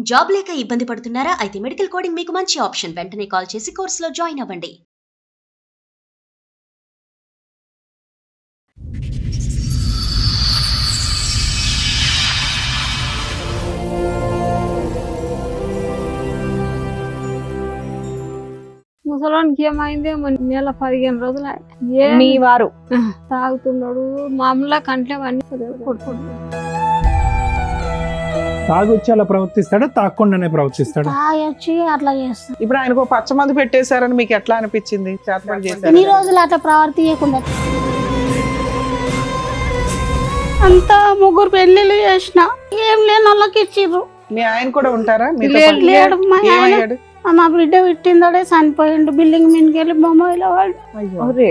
Job లేక ఇబ్బంది పడుతున్నారా? అయితే మెడికల్ కోడింగ్ మీకు మంచి ఆప్షన్. వెంటనే కాల్ చేసి కోర్సులో జాయిన్ అవ్వండి. ముసలానికి ఏమైంది నెల 15 రోజులు మీ వారు తాగుతున్నాడు. మామూలుగా కంట్లో అన్ని కొడుతున్నాడు. తాగొచ్చి అలా ప్రవర్తిస్తాడా, తాగకుండానే ప్రవర్తిస్తాడా? తాగొచ్చి అట్లా చేస్తాడు. ఇప్పుడు ఆయనకు ఒక పచ్చ మందు పెట్టేశారని మీకు ఎట్లా అనిపించింది? చేతపడి చేశారు ఇన్ని రోజులు అట్లా ప్రవర్తించకుండా అంతా ముగ్గురు పెళ్లిళ్ళు చేసిన ఏం లేని వాళ్ళకి ఇచ్చిర్రు. మీ ఆయన కూడా ఉంటారా? మీతో లేడు, పాటు? లేడు. మా ఆయన ఏమయ్యాడు? మా బిడ్డ పెట్టిందడే చనిపోయిండు. బిల్డింగ్ మీదకి వెళ్ళి బొమ్మలో వాడు. అరే,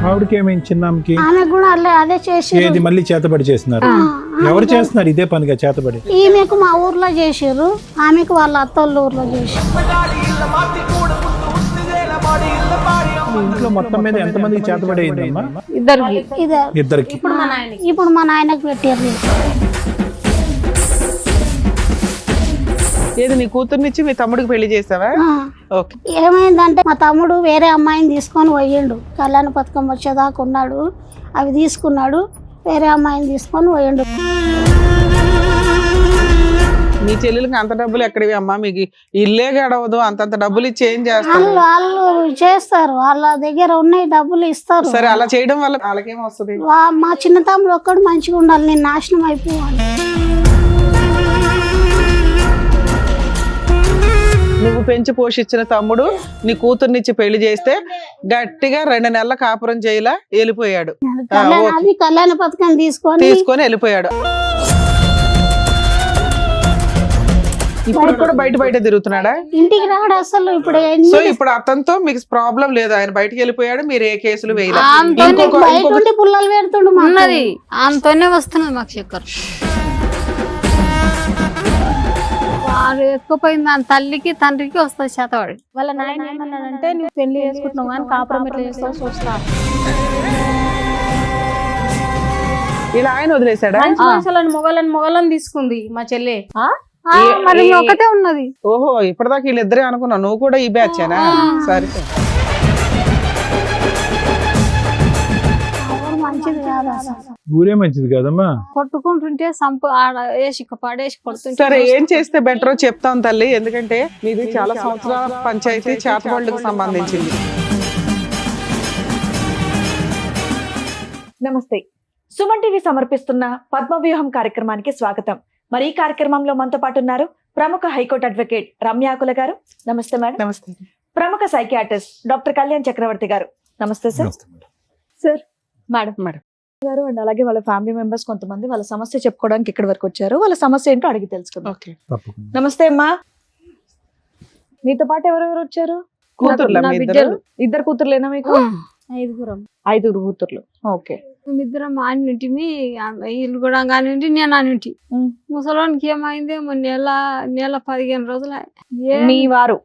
ఆవిడకి ఏమైంది? చిన్నమ్మకి ఆమె కూడా అదే చేసి ఏది మళ్ళీ చేతబడి చేస్తున్నారు? ఎవరు చేస్తున్నారు ఇదే పనిగా చేతబడి? ఈమెకు మా ఊర్లో చేసిర్రు, ఆమెకు వాళ్ళ అత్తోళ్ళ ఊర్లో చేసిర్రు. మీ ఇంట్లో మొత్తం మీద ఎంతమందికి చేతబడి అయిందమ్మా? ఇద్దరికి. ఇప్పుడు మా నాయనకు పెట్టారు. ఏది నీ కూతుర్నిచ్చి మీ తమ్ముడికి పెళ్లి చేసావా? ఓకే. ఏమైందంటే మా తమ్ముడు వేరే అమ్మాయిని తీసుకొని పోయిండు. కళ్యాణ పథకం వచ్చేదాకా ఉన్నాడు, అవి తీసుకున్నాడు. వేరే అమ్మాయిని తీసుకొని పోయిండు. మీ చెల్లెలకి అంత డబ్బులు ఎక్కడివి అమ్మా? మీకు ఇల్లే గడవదు, అంతంత డబ్బులు ఇచ్చి ఏం చేస్తారు? వాళ్ళు చేస్తారు, వాళ్ళ దగ్గర ఉన్నాయి, డబ్బులు ఇస్తారు. సరే, అలా చేయడం వల్ల వాళ్ళకేం వస్తుంది? మా చిన్న తమ్ముడు ఒక్కడు మంచిగా ఉండాలి, నేను నాశనం అయిపోవాలి. నువ్వు పెంచి పోషించిన తమ్ముడు నీ కూతుర్నిచ్చి పెళ్లి చేస్తే గట్టిగా 2 నెలల కాపురం చేయలా వెళ్ళిపోయాడు. కళ్యాణ పథకం తీసుకొని వెళ్ళిపోయాడు. ఇప్పుడు కూడా బయట తిరుగుతున్నాడా? ఇంటికి రాడు అసలు. ఇప్పుడు సో ఇప్పుడు అతనితో మీకు ప్రాబ్లం లేదు, ఆయన బయటకు వెళ్ళిపోయాడు, మీరు ఏ కేసులు వేయలేదు. బయట పుల్లలు పెడుతుండు ఉన్నది ఆమెతోనే వస్తున్నది మాకు చక్కర్. వాడు ఎక్కువపోయింది దాని తల్లికి తండ్రికి వస్తుంది చేతవాడు. వాళ్ళ నాయన ఏమన్నాడంటే నువ్వు పెళ్లి చేసుకుంటున్నావు కానీ కాపురం ఎట్లా చేస్తావు చూస్తా. ఇలా ఆయన వదిలేశాడా? మొగలను తీసుకుంది మా చెల్లె. మరి ఒకటే ఉన్నది. ఓహో, ఇప్పటిదాకా వీళ్ళిద్దరే అనుకున్నావు, నువ్వు కూడా ఈ బ్యాచేనా? సరే, మంచిది కాదు అసలు. ఊరే మంచిది కాదమ్మా. కొట్టుకుంటుంటే వేసి పడేసి కొడుతుంటే. సరే, ఏం చేస్తే బెటరో చెప్తాం తల్లి, ఎందుకంటే మీది చాలా సంవత్సరాల పంచాయతీ చేతబడులకు సంబంధించింది. నమస్తే, సుమన్ టీవీ సమర్పిస్తున్న పద్మవ్యూహం కార్యక్రమానికి స్వాగతం. మరి ఈ కార్యక్రమంలో మనతో పాటు ఉన్నారు ప్రముఖ హైకోర్టు అడ్వకేట్ రమ్యాకుల గారు. నమస్తే మేడం. నమస్తే. ప్రముఖ సైకియాట్రిస్ట్ డాక్టర్ కళ్యాణ్ చక్రవర్తి గారు. నమస్తే సార్. సార్, మేడం గారు అండ్ అలాగే వాళ్ళ ఫ్యామిలీ మెంబర్స్ కొంతమంది వాళ్ళ సమస్య చెప్పుకోవడానికి ఇక్కడి వరకు వచ్చారు. వాళ్ళ సమస్య ఏంటో అడిగి తెలుసుకుందాం. నమస్తే అమ్మా. మీతో పాటు ఎవరెవరు వచ్చారు? కూతుర్లా? నా బిడ్డలు. ఇద్దరు కూతుర్లేనా మీకు? 5 కూతుర్లు. ఓకే. మేమిద్దరం ఆనింటిమి, వీళ్ళు కూడా కానింటి, నేను ఆనింటి. ముసలానికి ఏమైంది నెల 15 రోజులు. మీ వారు?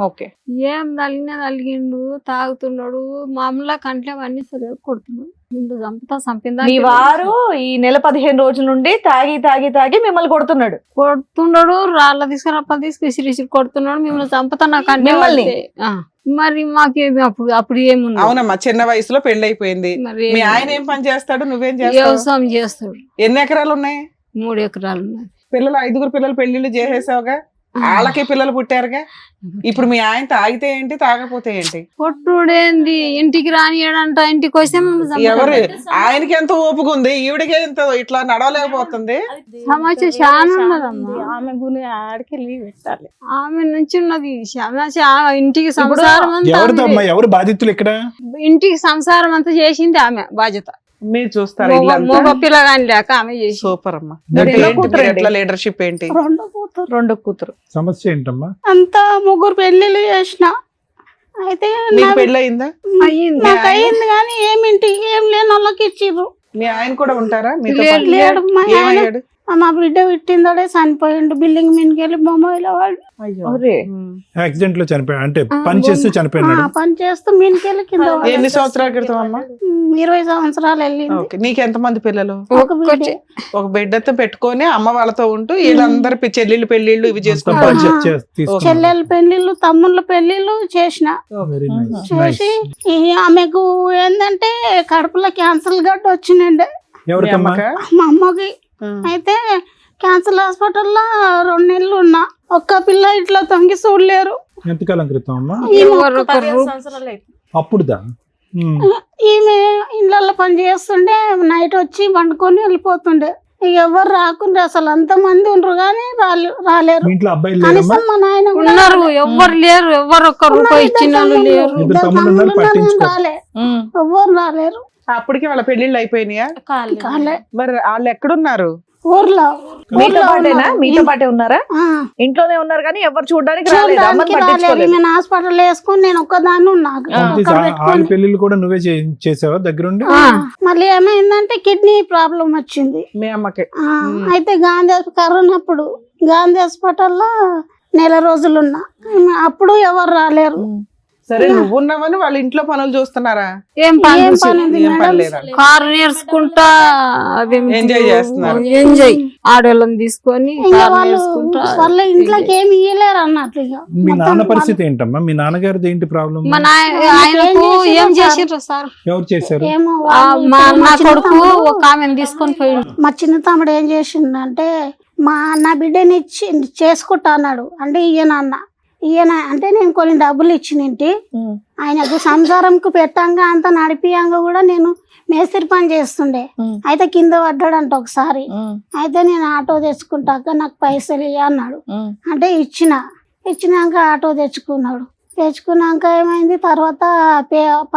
ఓకే. ఏం తలిగిండు, తాగుతున్నాడు. మామూలుగా కంట్లో అన్ని సరే కొడుతున్నాడు. చంపిందా? మీ వారు ఈ నెల 15 రోజుల నుండి తాగి మిమ్మల్ని కొడుతున్నాడు. రాళ్ళ తీసుకుని కొడుతున్నాడు. మిమ్మల్ని చంపుతా నాకు మిమ్మల్ని? మరి మాకేమి అప్పుడు ఏముంది? అవునమ్మా, చిన్న వయసులో పెళ్లి అయిపోయింది. మీ ఆయన ఏం పని చేస్తాడు, నువ్వేం చేస్తావు? వ్యవసాయం చేస్తాడు. ఎన్ని ఎకరాలు ఉన్నాయి? 3 ఎకరాలు ఉన్నాయి. పిల్లలు 5 పిల్లలు పెళ్లిళ్ళు చేసేసావుగా, వాళ్ళకి పిల్లలు పుట్టారుగా. ఇప్పుడు మీ ఆయన తాగితే ఏంటి, తాగపోతే ఏంటి? కొట్టుడేంది, ఇంటికి రానియడంట. ఇంటికి వస్తే ఎవరు? ఆయనకి ఎంత ఓపిక ఉంది, ఈవిడికి ఎంత ఇట్లా నడవలేకపోతుంది. సమస్య చాలా ఉన్నదమ్మా. ఆమె గురి ఆడికెళ్ళి పెట్టాలి. ఆమె నుంచి ఉన్నది సమస్య. ఇంటికి సంసారం ఎవరిదమ్మా? ఎవరు బాధితులు ఇక్కడ? ఇంటికి సంసారం అంతా చేసింది ఆమె బాధ్యత. మీరు చూస్తారు మగ పిల్లగాని లేక ఆమె చేసి. సూపర్ అమ్మా. ఎట్లా లీడర్షిప్ ఏంటి? 2 కూతురు. సమస్య ఏంటమ్మా? అంతా ముగ్గురు పెళ్లిళ్ళు చేసిన. అయితే పెళ్లి అయిందా? నాకు అయింది కానీ ఏం లేని వాళ్ళకి ఇచ్చిర్రు. మీ ఆయన కూడా ఉంటారా? లేడు. మా ఆయన మా బిడ్డ పుట్టిందోడే చనిపోయిండు. బిల్డింగ్ మీదకి వెళ్ళి బొమ్మలో వాడు యాక్సిడెంట్ లో చనిపోయాడు అంటే పని చేస్తూ చనిపోయినాడు. పని చేస్తూ మీదకి వెళ్ళి కింద పడ్డాడు. ఎన్ని సంవత్సరాల క్రితం అమ్మా? 20 సంవత్సరాలు వెళ్ళింది. ఓకే. నీకు ఎంతమంది పిల్లలు? ఒక బిడ్డే. ఒక బిడ్డతో పెట్టుకొని అమ్మ వాళ్ళతో ఉంటూ వీళ్ళందరూ చెల్లెళ్ళు పెళ్లిళ్ళు ఇవి చేసుకుంటారు. budget తీసుకున్నాడు. చెల్లెల పెళ్లిళ్ళు తమ్ముళ్ళ పెళ్లిళ్ళు చేసిన. Very nice. చేసి ఆమెకు ఏంటంటే కడుపులో క్యాన్సర్ గడ్డ వచ్చిందండి ఎవరికమ్మా? మా అమ్మకి. అయితే క్యాన్సర్ హాస్పిటల్లో 2 నెలలు ఉన్నా. ఒక్క పిల్ల ఇట్లా తొంగి చూడలేరు. ఎంతకాలం క్రితం అమ్మా? అప్పుడుదా? ఈమె ఇళ్ళల్లో పని చేస్తుండే, నైట్ వచ్చి వండుకొని వెళ్ళిపోతుండే. ఇక ఎవరు రాకుండా అసలు అంతమంది ఉండరు కానీ రాలేరు. మీ ఇంట్లో అబ్బాయిలు లేరమ్మా? కనీసం మా నాయన కూడా ఉన్నారు, ఎవ్వరు లేరు, ఎవ్వరు ఒక్క రూపాయి ఇచ్చిన వాళ్ళు లేరు. ఇద్దరు తమ్ముళ్ళు ఉన్నారు, పట్టించుకో. రాలే, ఎవ్వరు రాలేరు. అప్పటికి వాళ్ళ పెళ్లిళ్ళు అయిపోయినాయా? కాలే. మరి వాళ్ళు ఎక్కడున్నారు? ఊర్లో. మీతో పాటేనా? మీతో పాటే ఉన్నారా? ఆ. ఇంట్లోనే ఉన్నారు కానీ ఎవరు చూడడానికి రాలేదు, అమ్మని చూడడానికి రాలేరు. పట్టించుకోలేదు. ఈమె హాస్పిటల్ వేసుకుని నేను ఒక్కదాన్ని ఉన్నా. అక్కడ వాళ్ళ పెట్టుకొని. పెళ్లిళ్ళు కూడా నువ్వే చేసావా దగ్గరుండి? మళ్ళీ ఏమైందంటే కిడ్నీ ప్రాబ్లం వచ్చింది. మీ అమ్మకి? అయితే గాంధీ కరోనా అప్పుడు గాంధీ హాస్పిటల్లో 1 నెల రోజులున్నా. అప్పుడు ఎవరు రాలేరు. సరే, నువ్వు ఉన్నావని వాళ్ళ ఇంట్లో పనులు చూస్తున్నారా? ఏం పని ఏం చేసి- పని ఉంది ఏం పని మేడం? లేదా? కారు నేర్చుకుంటా ఎంజాయ్ చేస్తున్నారు. ఎంజాయ్ ఆడవాళ్ళని తీసుకొని ఇంకా కారు వాళ్ళు నేర్చుకుంటా వాళ్ళ ఇంట్లోకి ఏమి ఇయ్యలేరు అన్నట్లు. ఇక మీ నాన్న మొత్తం పరిస్థితి ఏంటమ్మా? మీ నాన్నగారిది ఏంటి ప్రాబ్లం? మా ఆయనకు ఏం చేసిండ్రు సార్? ఎవరు చేశారు? ఏమో ఆ, వాళ్ళు మా ఇప్పుడు నా చిన్న కొడుకు తమ్ముడు- ఒక ఆమెను తీసుకొని పోయిండు. మా చిన్న తమ్ముడు ఏం చేసిండంటే నా బిడ్డని ఇచ్చి చేసుకుంటా అన్నాడు. అంటే ఈయన అంటే నేను కొన్ని డబ్బులు ఇచ్చినింటి. ఆయనకు సంసారంకు పెట్టంగా అంత నడిపియంగా కూడా నేను మేస్త్రి పని చేస్తుండే. అయితే కింద పడ్డాడంట ఒకసారి. అయితే నేను ఆటో తెచ్చుకుంటాక నాకు పైసలు ఇయ్య అన్నాడు. అంటే ఇచ్చినాక ఆటో తెచ్చుకున్నాక ఏమైంది, తర్వాత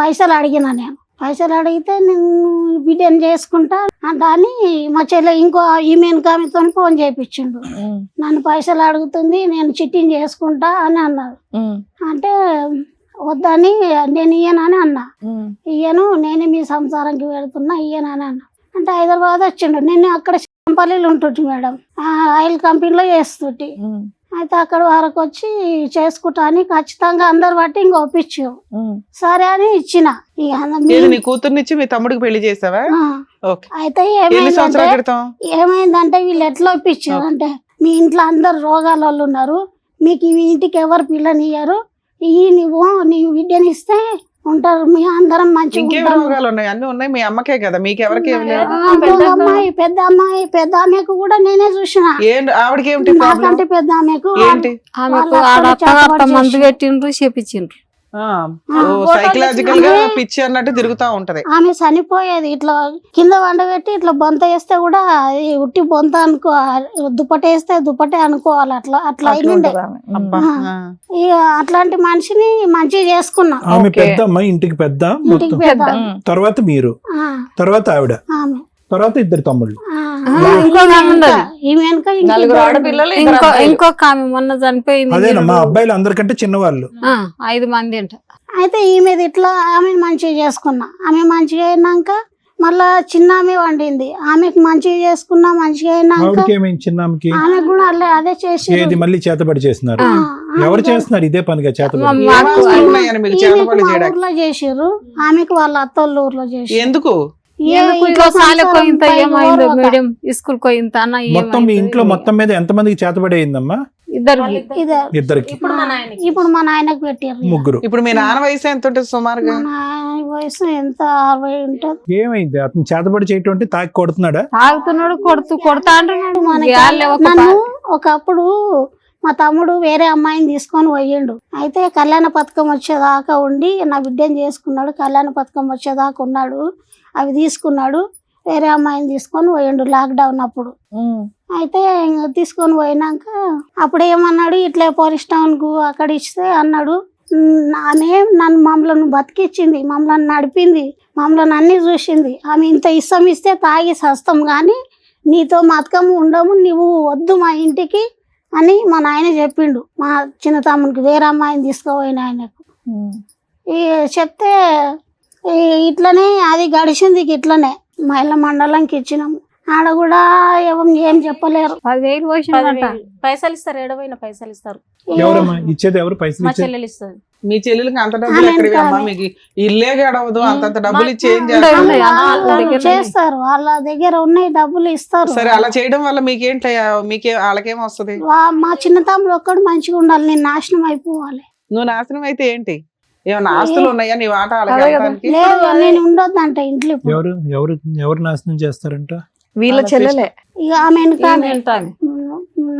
పైసలు అడిగిన నేను. పైసలు అడిగితే నేను బిడ్డని చేసుకుంటా దాన్ని మా చెల్లె ఇంకో ఈమెన్ కామెతో ఫోన్ చేయించిండు. నన్ను పైసలు అడుగుతుంది, నేను చిట్టింగ్ చేసుకుంటా అని అన్నాడు. అంటే వద్దని నేను ఇయ్యనని అన్నా. ఇయ్యను, నేనే మీ సంసారానికి వెళుతున్నా, ఇయ్యనని అన్నా. అంటే హైదరాబాద్ వచ్చిండు. నేను అక్కడ పల్లీలు ఉంటుంటి మేడం, ఆయిల్ కంపెనీలో చేస్తుంటి. అయితే అక్కడ వరకు వచ్చి చేసుకుంటా అని ఖచ్చితంగా అందరు బట్టి ఇంక ఒప్పించు. సరే అని ఇచ్చిన. ఏది నీ కూతుర్నిచ్చి మీ తమ్ముడికి పెళ్లి చేసావా? ఓకే. అయితే ఎన్ని సంవత్సరాల క్రితం? ఏమైందంటే వీళ్ళు ఎట్లా ఒప్పించారు అంటే, మీ ఇంట్లో అందరు రోగాల వాళ్ళు ఉన్నారు, మీకు ఈ ఇంటికి ఎవరు పిల్లనియ్యారు, నువ్వు నీ బిడ్డని ఇస్తే ఉంటారు, మీ అందరం మంచిగా ఇంకేం ఉంటాం. రోగాలు ఉన్నాయి? అన్ని ఉన్నాయి మీ అమ్మకే కదా, మీకెవరికి ఏం లేవు? పెద్ద ఆమెకు కూడా నేనే చూసిన. ఆవిడకి ఏమిటి ప్రాబ్లం? నాకంటే పెద్ద ఆమెకు ఏంటి? ఆమెకు ఆడ మందు పెట్టిండ్రు, చేపించిండ్రు. సైకలాజికల్ గా పిచ్చి అన్నట్టు తిరుగుతా ఉంటది. ఆమె చనిపోయేది ఇట్లా కింద వండబెట్టి ఇట్లా బొంత వేస్తే కూడా ఉట్టి బొంత అనుకో, దుప్పటేస్తే దుప్పటే అనుకోవాలి. అట్లా అయింది. ఇక అట్లాంటి మనిషిని మంచిగా చేసుకున్నా. ఆమె పెద్ద అమ్మాయి, ఇంటికి పెద్ద, ఇంటికి పెద్ద. తర్వాత మీరు, తర్వాత ఆవిడ, ఆమె తర్వాత ఇద్దరు తమ్ముళ్ళు. ఇంకో ఆమె ఉన్నది, ఈమె వెనక నలుగురు ఆడపిల్లలు, ఇంకొక ఆమె మొన్న చనిపోయింది. అదేనమ్మా, అబ్బాయిలు అందరికంటే చిన్నవాళ్ళు. 5 మంది అంట. అయితే ఈమెది ఇట్లా ఆమె మంచిగా చేసుకున్నా. ఆమె మంచిగా అయినాక మళ్ళా చిన్న ఆమె వండింది. ఆమెకు మంచిగా చేసుకున్నా. మంచిగా అయినాక ఆవిడకి ఏమైంది? చిన్నమ్మకి ఆమె కూడా అదే చేసి ఏది మళ్ళీ చేతబడి చేస్తున్నారు? ఎవరు చేస్తున్నారు ఇదే పనిగా చేతబడి? ఉన్నాయని మీకు చేతపడి చేయడానికి ఊర్లో చేసిర్రు, ఆమెకు వాళ్ళ అత్తోళ్ళ ఊర్లో చేసి. ఎందుకు? ఏమైందో మేడం, స్కూల్ పోయింత అన్న. మొత్తం మీ ఇంట్లో మొత్తం మీద ఎంత మందికి చేతబడి అయిందమ్మా? ఇద్దరికి. ఇప్పుడు మా నాయనకు పెట్టారు. ముగ్గురు. ఇప్పుడు మీ నాన్న వయసు ఎంత ఉంటుంది సుమారుగా? మా నాయన వయసు ఎంత 60 ఉంటుంది. ఏమైంది? అతను చేతబడి చేయటం అంటే తాకి కొడుతున్నాడా? తాగుతున్నాడు, కొడతా అంటున్నాడు. నన్ను ఒకప్పుడు మా తమ్ముడు వేరే అమ్మాయిని తీసుకొని పోయిండు. అయితే కళ్యాణ పథకం వచ్చేదాకా ఉండి నా బిడ్డని చేసుకున్నాడు. కళ్యాణ పథకం వచ్చేదాకా ఉన్నాడు, అవి తీసుకున్నాడు. వేరే అమ్మాయిని తీసుకొని పోయిండు లాక్డౌన్ అప్పుడు. అయితే తీసుకొని పోయినాక అప్పుడు ఏమన్నాడు, ఇట్లా పోలీస్ టౌన్ కు అక్కడ ఇస్తే అన్నాడు. ఆమె మమ్మల్ని బతికిచ్చింది, మమ్మల్ని నడిపింది, మమ్మల్ని అన్ని చూసింది. ఆమె ఇంత ఇష్టం ఇస్తే తాగి సస్తాం కానీ నీతో మతకము ఉండము, నువ్వు వద్దు మా ఇంటికి అని మా నాయన చెప్పిండు. మా చిన్న తమ్మునికి వేరే అమ్మాయిని తీసుకుపోయిన ఆయనకు చెప్తే ఇట్లనే అది గడిచింది. ఇట్లనే మహిళా మండలంకి ఇచ్చినాము. ఆడ కూడా ఏం చెప్పలేరు. 10,000 పోసిందంట. పైసలు ఇస్తారు, ఏడవైన పైసలు ఇస్తారు. ఎవరమ్మా ఇచ్చేది? ఎవరు పైసలు మా ఇచ్చేది? చెల్లెలు ఇస్తుంది. మీ చెల్లెలకి అంత డబ్బులు ఎక్కడివి అమ్మా? మీకు ఇల్లే గడవదు, అంతంత డబ్బులు ఇచ్చి ఏం ఉండే, చేస్తారు? ఉండే. వాళ్ళు చేస్తారు, వాళ్ళ దగ్గర ఉన్నాయి డబ్బులు ఇస్తారు. సరే అలా చేయడం వల్ల మీకేంటయ్యా? వాళ్ళకేం వస్తుంది? మా చిన్న తమ్ముడు ఒక్కడు మంచిగా ఉండాలి, నేను నాశనం అయిపోవాలి. నువ్వు నాశనం అయితే ఏంటి? ఏమన్నా ఆస్తులు ఉన్నాయా నీ వాట అదే కదా. వాళ్ళకి? లేదు, నేను ఉండొద్దంట ఇంట్లో ఇప్పుడు. ఎవరు ఎవరు ఎవరు నాశనం చేస్తారంట? వీళ్ళ చెల్లెలే. ఇక ఆమె వెనుక ఆమె, వింటాను.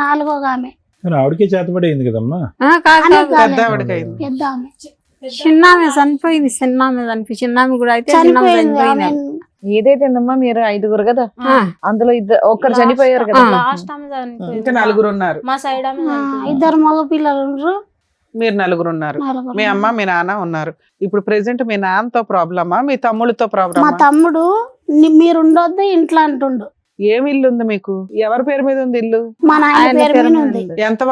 4వ ఆమె, మరి ఆవిడకే చేతపడేయింది కదమ్మా. కాదు ఆమె కాదు. పెద్ద కాలేదు, ఆవిడకైంది. పెద్ద ఆమె చిన్నామె చనిపోయింది. చిన్నామె కూడా అయితే చిన్నామె చనిపోయింది. ఆమె చనిపోయింది. ఏదైతేందమ్మా మీరు 5గురు కదా, ఆ. అందులో ఒక్కరు చనిపోయారు కదా. లాస్ట్ ఆమె చనిపోయింది. ఇంకా 4 ఉన్నారు. మా సైడ్ ఆమె చనిపోయింది. 2 మగ పిల్లలు ఉన్నారు, మీరు 4 ఉన్నారు. 4. మీ అమ్మ మీ నాన్న ఉన్నారు. ఇప్పుడు ప్రెసెంట్ మీ నాన్నతో ప్రాబ్లమా మీ తమ్ముడితో మా ప్రాబ్లమా? తమ్ముడు మీరు ఉండొద్దు ఇంట్లో అంటుండు. ఏమి ఇల్లు ఉంది మీకు? ఎవరి పేరు మీద ఉంది ఇల్లు? మా నాయన ఆయన పేరు పేరు మీద మీద ఉంది. ఉంది. ఎంత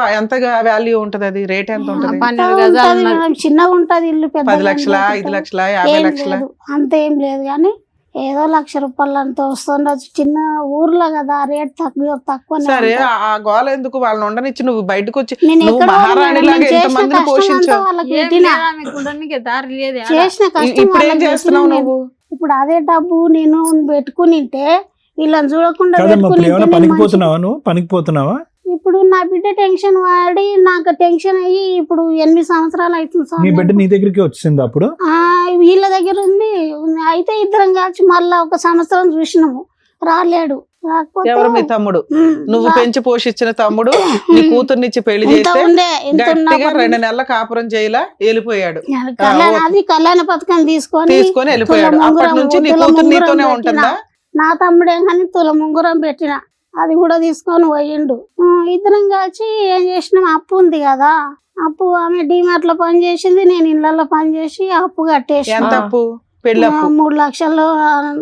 వాల్యూ ఉంటది? అది రేట్ ఎంత ఉంటది? 12 గజాలు ఉంటది ఉన్నది. మేడం, చిన్నగా ఉంటది ఇల్లు, పెద్ద 10 లక్షలా, 5 లక్షలా, 50 లక్షలా? అంత ఏం లేదు కానీ ఏదో 1,00,000 రూపాయలు అంత వస్తుండొచ్చు. చిన్న ఊర్లో కదా, రేట్ తక్కువ. సరే ఆ గోల ఎందుకు? వాళ్ళని ఉండనిచ్చి నువ్వు బయటకు వచ్చి నేను నువ్వు ఎక్కడో మహారాణిలాగా నేను ఎంత చేసిన మందిని కష్టం అంతా పోషించావు. వాళ్ళకి ఏం పెట్టినా. లేదా మీకు ఉండడానికి దారి లేదు. చేసిన కష్టం ఇప్పుడు ఏం వాళ్ళకి చేస్తున్నావు పెట్టినా నువ్వు? నేను. ఇప్పుడు అదే డబ్బు నేను పెట్టుకునింటే వీళ్ళని చూడకుండా కాదమ్మా, ఇప్పుడు పెట్టుకునింటే ఏమైనా నేను పనికి మంచి- పోతున్నావా? నువ్వు పనికి పోతున్నావా? ఇప్పుడు నా బిడ్డ టెన్షన్ వాడి నాకు టెన్షన్ అయ్యి ఇప్పుడు 8 సంవత్సరాలు అవుతుంది సార్. నీ బిడ్డ నీ దగ్గరికి వచ్చింది అప్పుడు? వీళ్ళ దగ్గర ఉంది. అయితే ఇద్దరం కలిసి మళ్ళా 1 సంవత్సరం చూసినాము, రాలేడు. ఎవరు? మీ తమ్ముడు. నువ్వు పెంచి పోషించిన తమ్ముడు నీ కూతుర్నిచ్చి పెళ్లి చేస్తే గట్టిగా 2 నెలల కాపురం చేయలా వెళ్ళిపోయాడు. అది కళ్యాణ పథకం తీసుకొని వెళ్ళిపోయాడు. అప్పటి నుంచి నీ కూతురు నీతోనే ఉంటుందా? నా తమ్ముడే కానీ తుల ముంగురం పెట్టిన, అది కూడా తీసుకొని పోయిండు. ఇద్దరం కలిసి ఏం చేసినాం, అప్పు ఉంది కదా, అప్పు ఆమె డిమార్ట్ లో పని చేసింది, నేను ఇళ్లలో పని చేసి అప్పు కట్టేసి. ఎంత అప్పు? పెళ్లి అప్పు 3 లక్షలు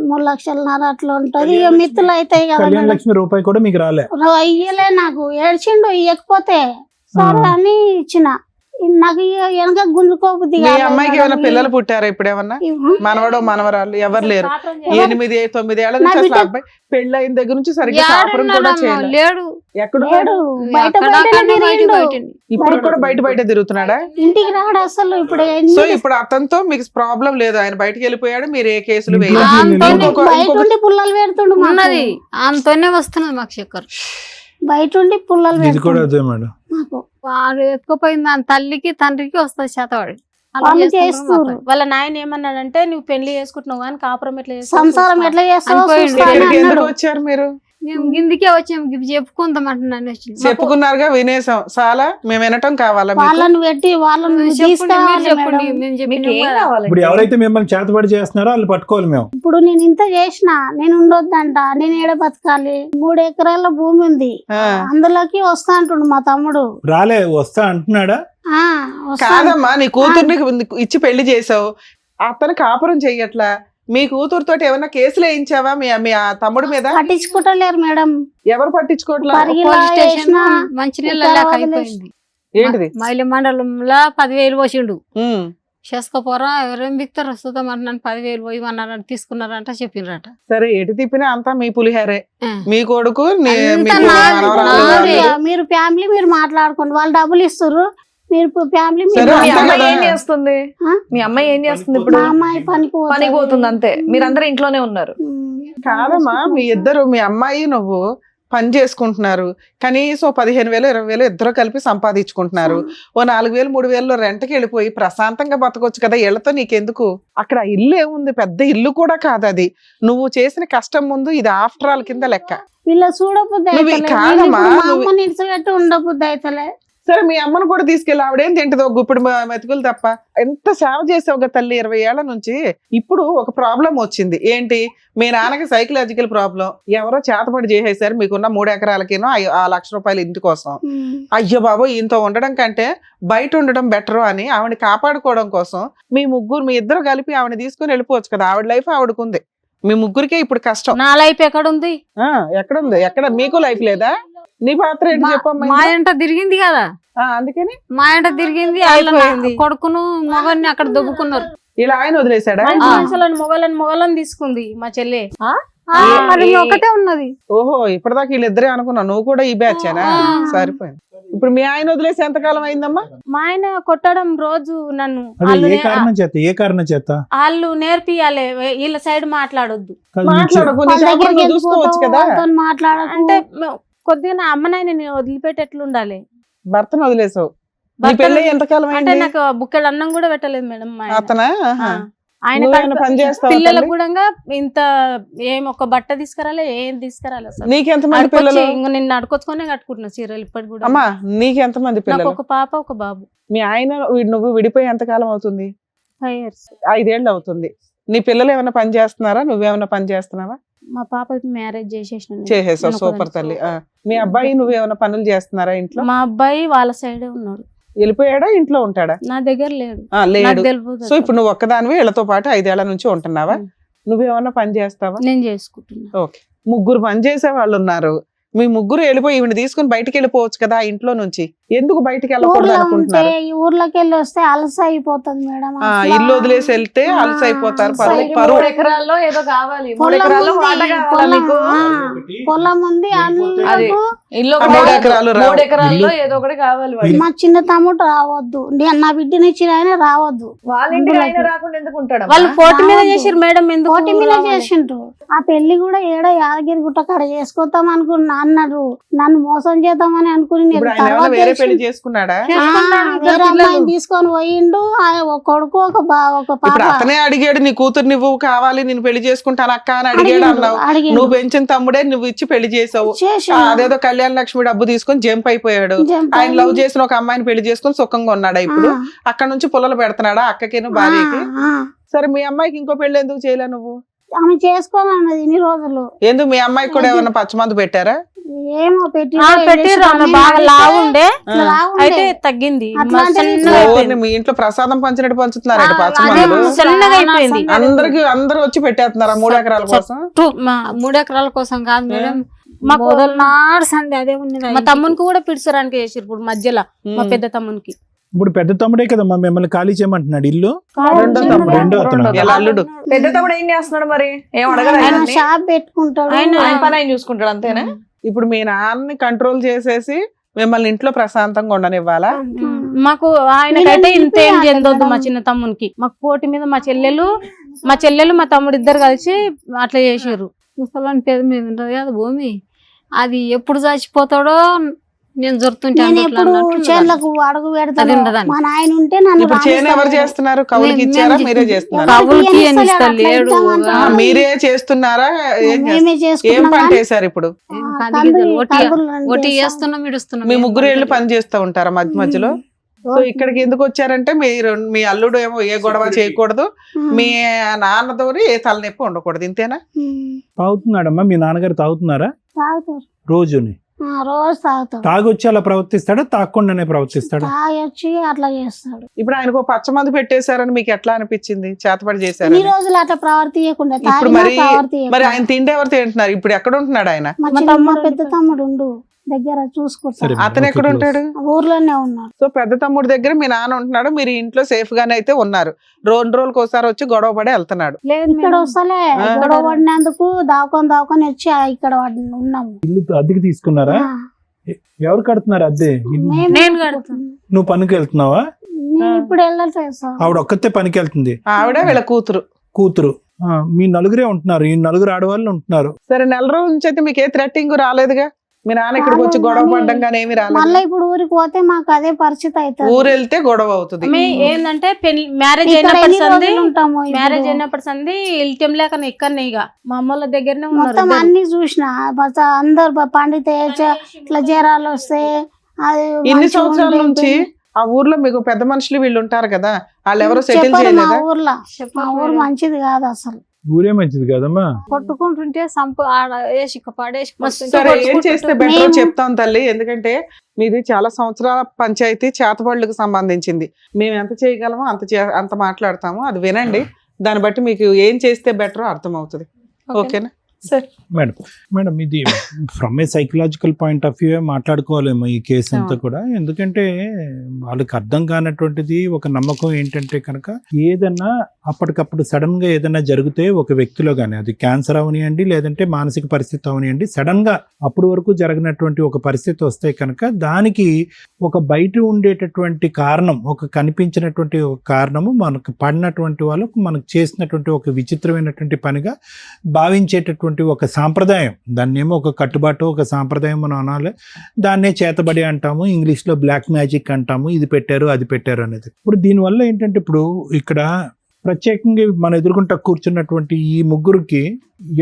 3 లక్షలన్నర అట్లా ఉంటది. ఇక మిత్తులు అవుతాయి కదా కళ్యాణ మేడం. లక్ష్మి రూపాయి కూడా మీకు రాలే? ఇయ్యలే, నాకు ఏడ్చిండు ఇయ్యకపోతే సరే అని ఇచ్చిన. నాకు వెనక గుంజుకోబుద్ది మీ అమ్మాయికి ఏమైనా పిల్లలు పుట్టారా ఇప్పుడు? ఏమన్నా మనవడో మనవరాలు ఎవరు లేరు? 8-9 ఏళ్ల నుంచి అసలు అబ్బాయి పెళ్లి అయిన దగ్గర నుంచి సరిగ్గా కాపురం కూడా చేయలేదు. లేడు. ఎక్కడ బయట ఇప్పుడు కూడా బయట తిరుగుతున్నాడా? ఇంటికి రాడు అసలు. ఇప్పుడు సో ఇప్పుడు అతనితో మీకు ప్రాబ్లం లేదు, ఆయన బయటకు వెళ్ళిపోయాడు, మీరు ఏ కేసులు ఇంట్లో వేయలేదు. బయట ఉండి పుల్లలు పెడుతుండు మాకు. ఉన్నది ఆమెతోనే వస్తున్నది మాకు చక్కెర. బయట ఉండి పుల్లలు ఇది కూడా పెడుతుండు అదే మేడం. మాకు. వాడు ఎత్తుకుపోయింది దాని తల్లికి తండ్రికి వస్తుంది శాతవాడి. వాళ్ళు చేస్తారు. వాళ్ళ నాయన ఏమన్నాడంటే నువ్వు పెళ్లి చేసుకుంటున్నావు కానీ కాపురం ఎట్లా చేస్తావు సంసారం ఎట్లా చేస్తావో అనిపోయిండు. చూస్తా అని ఇక్కడికి ఎందుకు అన్నాడు. వచ్చారు మీరు? మేము గిందికే వచ్చాము, ఇది చెప్పుకుందాం అంటున్నాను. చెప్పుకున్నారుగా, వినేసాం. చాలా మేము వినటం కావాలా మీకు? వాళ్ళని పెట్టి వాళ్ళని తీసుకురావాలి చెప్పండి, మేడం. మేము మీకు చెప్పినాం ఏం కదా. కావాలి? ఇప్పుడు ఎవరైతే మిమ్మల్ని చేతబడి చేస్తున్నారో వాళ్ళు పట్టుకోవాలి మేము. ఇప్పుడు నేను ఇంత చేసిన, నేను ఉండొద్దంట, నేను ఏడ బతకాలి. 3 ఎకరాల భూమి ఉంది, ఆ. అందులోకి వస్తా అంటుండు మా తమ్ముడు. రాలే, వస్తా అంటున్నాడా? వస్తా. కాదమ్మా, నీ కూతుర్ని ఇచ్చి పెళ్లి చేసావు, అతను కాపురం చెయ్యట్లా. మీ కూతురుతో ఏమన్నా కేసులు వేయించావా మీ ఆ తమ్ముడి మీద? పట్టించుకుంటలేరు మేడం. ఎవరు పట్టించుకోవట్లా? పరిగిలా పోలీస్ స్టేషన్ వేసినా మంచినీళ్ళ ఇక్కడ లేక వదిలేసి. అయిపోయింది. ఏంటిది? మైల మండలంలో 10,000 పోసిండు. ఉమ్. చేసుకోపోరా ఎవరేం బిక్తారు వస్తుందాం నన్ను 10,000 పోయి తీసుకున్నారంట చెప్పినరట. సరే, ఎటు తిప్పినా అంతా మీ పులిహారే. ఆ. మీ కొడుకు అంతా మీకు నాది, మనవరాలు నాది. వాళ్ళు. మీరు ఫ్యామిలీ మీరు మాట్లాడుకోండి, వాళ్ళు డబ్బులు ఇస్తారు, మీరు ఫ్యామిలీ సరే, మీ అంతే అమ్మాయి కదా. ఏం చేస్తుంది? ఆ? మీ అమ్మాయి ఏం చేస్తుంది ఇప్పుడు? మా అమ్మాయి పనికి పోతుంది అంతే. మీరందరూ ఇంట్లోనే ఉన్నారు. కాదమ్మా, మీ ఇద్దరు, మీ అమ్మాయి నువ్వు పని చేసుకుంటున్నారు, కనీసం 15,000 20,000 ఇద్దరు కలిపి సంపాదించుకుంటున్నారు. ఓ 4,000 3,000 రెంట్కి వెళ్ళిపోయి ప్రశాంతంగా బతకొచ్చు కదా. ఇళ్లతో నీకెందుకు? అక్కడ ఇల్లు ఏముంది, పెద్ద ఇల్లు కూడా కాదు అది. నువ్వు చేసిన కష్టం ముందు ఇది ఆఫ్టర్ ఆల్ కింద లెక్క. వీళ్ళ చూడబుద్ధి నువ్వు అయితలే. కాదమ్మా, వీళ్ళు ఇప్పుడు మా నువ్వు- అమ్మని ఇడిచిపెట్టి ఉండబుద్ధి అయితలే. సరే, మీ అమ్మను కూడా తీసుకెళ్ళి ఆవిడేం తింటదో ఇప్పుడు మెతుకులు తప్ప. ఎంత సేవ చేసావు కదా తల్లి 20 ఏళ్ల నుంచి. ఇప్పుడు ఒక ప్రాబ్లం వచ్చింది. ఏంటి? మీ నాన్నకి సైకలాజికల్ ప్రాబ్లం. ఎవరో చేతపడి చేసేసారు మీకున్న 3 ఎకరాలకేనో ఆ ₹1,00,000 ఇంటి కోసం. అయ్యో బాబు, ఇంత ఉండడం కంటే బయట ఉండడం బెటర్ అని ఆవిడ కాపాడుకోవడం కోసం మీ ఇద్దరు కలిపి ఆవిడ తీసుకుని వెళ్ళిపోవచ్చు కదా. ఆవిడ లైఫ్ ఆవిడకుంది, మీ ముగ్గురికే ఇప్పుడు కష్టం. నా లైఫ్ ఎక్కడుంది? ఎక్కడుంది? ఎక్కడ మీకు లైఫ్ లేదా? నీ పాత్ర ఏంటి చెప్పమ్మా? మా ఇంట తిరిగింది కదా, అందుకని మా ఇంట తిరిగింది. అయిపోయింది. కొడుకును మొగన్ని అక్కడ దొబ్బుకున్నారు. ఇలా ఆయన వదిలేశాడా? మంచి మనుషులను మొగలను తీసుకుంది మా చెల్లె. మరి ఒకటే ఉన్నది. ఓహో ఇప్పటిదాకా వీళ్ళిద్దరే అనుకున్నా, నువ్వు కూడా ఈ బ్యాచేనా? సరిపోయింది. ఇప్పుడు మీ ఆయన వదిలేసి ఎంతకాలం అయిందమ్మా? మా ఆయన కొట్టడం రోజు నన్ను. అదే వాళ్ళు ఏ కారణం చేత వాళ్ళు నేర్పియాలి, వీళ్ళ సైడ్ మాట్లాడొద్దు. కాదు, నీకు మాట్లాడకు, నీ వాళ్ళ దగ్గరికి కాపురంలో చూసుకోవచ్చు కదా. వెళ్ళిపోతావు, మాట్లాడకు. అంటే కొద్దిగా నా అమ్మనాయన నేను వదిలిపెట్టి ఎట్లుండాలి? భర్తను వదిలేసావు. నీ భర్తను- పెళ్ళి ఎంతకాలం అంటే అయింది? నాకు బుక్కెడు అన్నం కూడా పెట్టలేదు మేడం మా ఆయన. అతనా? ఆ. ఆయన నువ్వేమైనా పని చేస్తావా పిల్లలకు తల్లి? కూడా ఇంత ఏం ఒక బట్ట తీసుకురాలే, ఏం తీసుకురాలి అసలు. నీకెంతమంది పిల్లలు? ఇంక నేను అడుకొచ్చుకొనే కట్టుకుంటున్నా చీరలు ఇప్పటి కూడా. అమ్మా నీకెంతమంది నాకు పిల్లలు? ఒక పాప ఒక బాబు. మీ ఆయన నువ్వు విడిపోయి ఎంతకాలం అవుతుంది? 5 years. 5 ఏళ్ళు అవుతుంది. నీ పిల్లలు ఏమైనా పని చేస్తున్నారా? నువ్వేమైనా పని చేస్తున్నావా? మా పాపకి మ్యారేజ్ చేసేసిన. చేసేసావు, సూపర్ తల్లి. మీ అబ్బాయి నువ్వేమైనా పనులు చేస్తున్నారా ఇంట్లో? మా అబ్బాయి వాళ్ళ సైడే ఉన్నాడు, వెళ్ళిపోయాడా ఇంట్లో ఉంటాడా? నా దగ్గర లేడు. లేడు. నాకు తెలియదు. సో ఇప్పుడు నువ్వు ఒక్కదానివి వీళ్ళతో పాటు 5 ఏళ్ల నుంచి ఉంటున్నావా? నువ్వేమన్నా పని చేస్తావా? నేను చేసుకుంటున్నా. ఓకే, ముగ్గురు పని చేసే వాళ్ళు ఉన్నారు. మీ ముగ్గురు వెళ్ళిపోయి ఈవిడ తీసుకుని బయటికి వెళ్ళిపోవచ్చు కదా ఇంట్లో నుంచి. ఎందుకు బయటికి వెళ్ళకూడదు ఊర్లో ఉంటే అనుకుంటున్నారు? ఈ ఊర్లోకి వెళ్ళి వస్తే అలస అయిపోతుంది మేడం. ఇల్లు వదిలేసి వెళ్తే అలసి అయిపోతారు. అలసి పరువు 3 ఎకరాల్లో ఏదో కావాలి, 3 పొలం ఎకరాల్లో ఉంది, వాట కావాలా పొలం, మీకు? పొలం ఉంది అది అందుకు. ఇల్లు ఆ 3 ఎకరాలు రావు. 3 ఎకరాల్లో ఏదో ఒకటి కావాలి వాడికి. మా చిన్న తమ్ముడు రావద్దు, నా బిడ్డని ఇచ్చిన ఆయన రావద్దు. వాళ్ళ ఇంటికి ఆయన రాకుండా ఎందుకు ఉంటాడు? వాళ్ళు పోటీ మీద రావద్దు. చేసిరు మేడం, ఎందుకు పోటీ మీద రావాలి? చేసిండ్రు. ఆ పెళ్లి కూడా ఏడో యాదగిరి గుట్ట కాడ చేసుకొద్దాం అనుకున్నా అన్నారు. నన్ను మోసం చేద్దామని అనుకుని నేను ఇప్పుడు ఆయన ఏమైనా వేరే పెళ్లి చేసుకున్నాడా? వేరే అమ్మాయిని తీసుకొని పోయిండు. ఒక కొడుకు ఒక ఒక పాప. ఇప్పుడు అతనే అడిగాడు నీ కూతురు నువ్వు కావాలి నేను పెళ్లి చేసుకుంటాను అక్క అని అడిగాడు అన్నావు. అడిగిండు. నువ్వు పెంచిన తమ్ముడే నువ్వు ఇచ్చి పెళ్లి చేసావు. చేసిండు. అదేదో కళ్యాణ లక్ష్మి డబ్బు తీసుకొని జంప్ అయిపోయాడు. జంప్ ఆయన లవ్ అయింది. చేసిన ఒక అమ్మాయిని పెళ్లి చేసుకుని సుఖంగా ఉన్నాడా ఇప్పుడు? అక్కడ నుంచి పుల్లలు పెడుతున్నాడా అక్కకిను భార్యకి? ఆ, సరే మీ అమ్మాయికి ఇంకో పెళ్లి ఎందుకు చేయలే నువ్వు? ఆమె చేసుకోవాలన్నది ఇన్ని రోజులు. ఎందుకు మీ అమ్మాయికి కూడా ఏమన్నా పచ్చమందు పెట్టారా? ఏమో పెట్టి పెట్టిర్రు, ఆమె బాగా లావు ఉండే అయితే తగ్గింది, అట్లాంటిది సన్నగా అయిపోయింది. మీ ఇంట్లో ప్రసాదం పంచినట్టు పంచుతున్నారు ఆ, పచ్చమందులు. అదే. సన్నగా అయిపోయింది. అందరూ వచ్చి పెట్టేస్తున్నారా 3 ఎకరాల కోసం? 3 ఎకరాల కోసం కాదు మేడం, మాకు మొదలు నాడు సండే అదే ఉన్నది. మా తమ్మునికి కూడా పిడుచడానికి చేసిరు ఇప్పుడు మధ్యలో, మా పెద్ద తమ్మునికి. ఇప్పుడు పెద్ద తమ్ముడే కదమ్మా మిమ్మల్ని ఖాళీ చేయమంటున్నాడు ఇల్లు. రెండో తమ్ముడు. రెండో అతను. ఎలా అల్లుడు? పెద్ద తమ్ముడు ఏం చేస్తున్నాడు మరి? ఏం అడగడు ఆయన ఆయన్ని? షాప్ పెట్టుకుంటాడు. ఆయన- ఆయన పని ఆయన చూసుకుంటాడు అంతేనా? ఇప్పుడు మీ నాన్నని కంట్రోల్ చేసేసి మిమ్మల్ని ఇంట్లో ప్రశాంతంగా ఉండనివ్వాలా? మాకు ఆయనకైతే వీళ్ళని ఇంత ఏం నిలిపేయాలి చెందొద్దు మేడం. మా చిన్న తమ్మునికి. మాకు పోటీ మీద మా చెల్లెలు మా తమ్ముడు ఇద్దరు కలిసి అట్లా చేసారు. ముసలాని పేద మీద ఉంటది కదా భూమి, అది ఎప్పుడు చచ్చిపోతాడో నేను జరుగుతుంటే నేను ఎప్పుడు చేనులకు అడుగు అది పెడతాను. ఉండదండి. మా నాయన ఉంటే నన్ను ఇప్పుడు చేను ఎవరు చేస్తున్నారు? కవులకి ఇచ్చారా మీరే చేస్తున్నారా? కవులకి ఏం ఇస్తలేడు. మీరే చేస్తున్నారా? ఏం మేమే ఏం చేసుకున్నాం పంట కానీ వేసారు ఇప్పుడు? ఒకటి వేస్తున్నాం ఇడుస్తున్నాం. మీ ముగ్గురు ఏళ్ళు పని చేస్తూ ఉంటారా మధ్య మధ్యలో? సో ఇక్కడికి ఎందుకు వచ్చారంటే మీరు మీ అల్లుడు ఏమో ఏ గొడవ చేయకూడదు, మీ నాన్నతోని ఏ తలనొప్పి ఉండకూడదు, ఇంతేనా? తాగుతున్నాడమ్మా మీ నాన్నగారు? తాగుతున్నారా తాగుతారు. రోజుని? రోజు తాగుతాడు. తాగొచ్చి అలా ప్రవర్తిస్తాడా, తాగకుండానే ప్రవర్తిస్తాడా? తాగొచ్చి అట్లా చేస్తాడు. ఇప్పుడు ఆయనకు పచ్చమందు పెట్టేశారని మీకు ఎట్లా అనిపించింది? చేతపడి ఈ చేశారని? రోజులు అట్లా ప్రవర్తియకుండా ఇప్పుడు మరి ప్రవర్తి మరి ఆయన తిండి ఎవరు తింటున్నారు? ఇప్పుడు ఎక్కడ ఉంటున్నాడు ఆయన? మా పెద్ద తమ్ముడు ఉండు దగ్గర చూసుకుంటాడు. సరే. అతను ఎక్కడ ఉంటాడు? ఊర్లోనే ఉన్నాడు. సో పెద్ద తమ్ముడు దగ్గర మీ నాన్న ఉంటున్నాడు, మీరు ఇంట్లో సేఫ్ గానే అయితే ఉన్నారు. 2 రోజులకు ఒకసారి వచ్చి గొడవ పడి వెళ్తున్నాడు. లేదు ఇక్కడ వస్తలే గొడవ పడినందుకు దావుకొని వచ్చి ఇక్కడ ఉన్నాము. ఇల్లు అద్దెకి తీసుకున్నారా? ఎవరు కడుతున్నారు అద్దె? ఇల్లు? నేను కడుతున్నా. నువ్వు పనికి వెళ్తున్నావా? నేను ఇప్పుడు వెళ్ళట్లేదు సార్. ఆవిడ ఒక్కతే పనికి వెళ్తుంది, ఆవిడ వీళ్ళ కూతురు. కూతురు. మీ నలుగురే ఉంటున్నారు, ఈ నలుగురు ఆడవాళ్ళు ఉంటున్నారు. సరే నెల రోజుల నుంచి అయితే మీకు ఏ థ్రెట్టింగ్ రాలేదుగా? మీ నాన్న ఇక్కడికి వచ్చి గొడవ పడ్డం కానీ ఏమి రాలేదు. మళ్ళీ ఇప్పుడు ఊరికి పోతే మాకు అదే పరిస్థితి అవుతుంది. ఊరు వెళ్తే గొడవ అవుతుంది. ఏంటంటే మ్యారేజ్ ఇక్కడ అయినప్పటి ఎన్ని సంది రోజులు ఉంటాము ఇప్పుడు? మ్యారేజ్ అయినప్పటి సంది ఇల్టం లేక ఇక్కడనే ఇక మా అమ్మల దగ్గరనే ఉన్నారు మొత్తం ఇద్దరు. అన్ని చూసిన అందరు పండితే ఇట్లా జ్వరాలు వస్తే అది ఇన్ని మంచిగా సంవత్సరాల ఉండే నుంచి ఆ ఊర్లో మీకు పెద్ద మనుషులు వీళ్ళు ఉంటారు కదా, వాళ్ళు ఎవరో సెటిల్ చెప్పరు మా చేయలేదా? ఊర్లో. మా ఊరు మంచిది కాదు అసలు. ఊరే మంచిది కదమ్మా. కొట్టుకుంటుంటే సంపు ఆడ వేసి పడేసి సరే ఏం చేస్తే బెటర్ చెప్తాం తల్లి, ఎందుకంటే మీది చాలా సంవత్సరాల పంచాయతీ చేతబడులకు సంబంధించింది. మేము ఎంత చేయగలమో అంత మాట్లాడతాము, అది వినండి. దాన్ని బట్టి మీకు ఏం చేస్తే బెటర్ అర్థం అవుతుంది. ఓకేనా? మేడం ఇది from a psychological point of view మాట్లాడుకోవాలేమో ఈ కేసు అంతా కూడా. ఎందుకంటే వాళ్ళకి అర్థం కానటువంటిది ఒక నమ్మకం ఏంటంటే కనుక ఏదన్నా అప్పటికప్పుడు సడన్గా ఏదైనా జరిగితే ఒక వ్యక్తిలో కానీ అది క్యాన్సర్ అవనియండి, లేదంటే మానసిక పరిస్థితి అవనియండి, సడన్గా అప్పటి వరకు జరిగినటువంటి ఒక పరిస్థితి వస్తే కనుక దానికి ఒక బయట ఉండేటటువంటి కారణం, ఒక కనిపించినటువంటి ఒక కారణము మనకు పడినటువంటి వాళ్ళకు మనకు చేసినటువంటి ఒక విచిత్రమైనటువంటి పనిగా భావించేటటువంటి ఒక సాంప్రదాయం, దాన్ని ఏమో ఒక కట్టుబాటు, ఒక సాంప్రదాయం మనం అనాలి. దాన్నే చేతబడి అంటాము, ఇంగ్లీష్లో బ్లాక్ మ్యాజిక్ అంటాము, ఇది పెట్టారు అది పెట్టారు అనేది. ఇప్పుడు దీనివల్ల ఏంటంటే ఇప్పుడు ఇక్కడ ప్రత్యేకంగా మన ఎదుర్కొంటా కూర్చున్నటువంటి ఈ ముగ్గురికి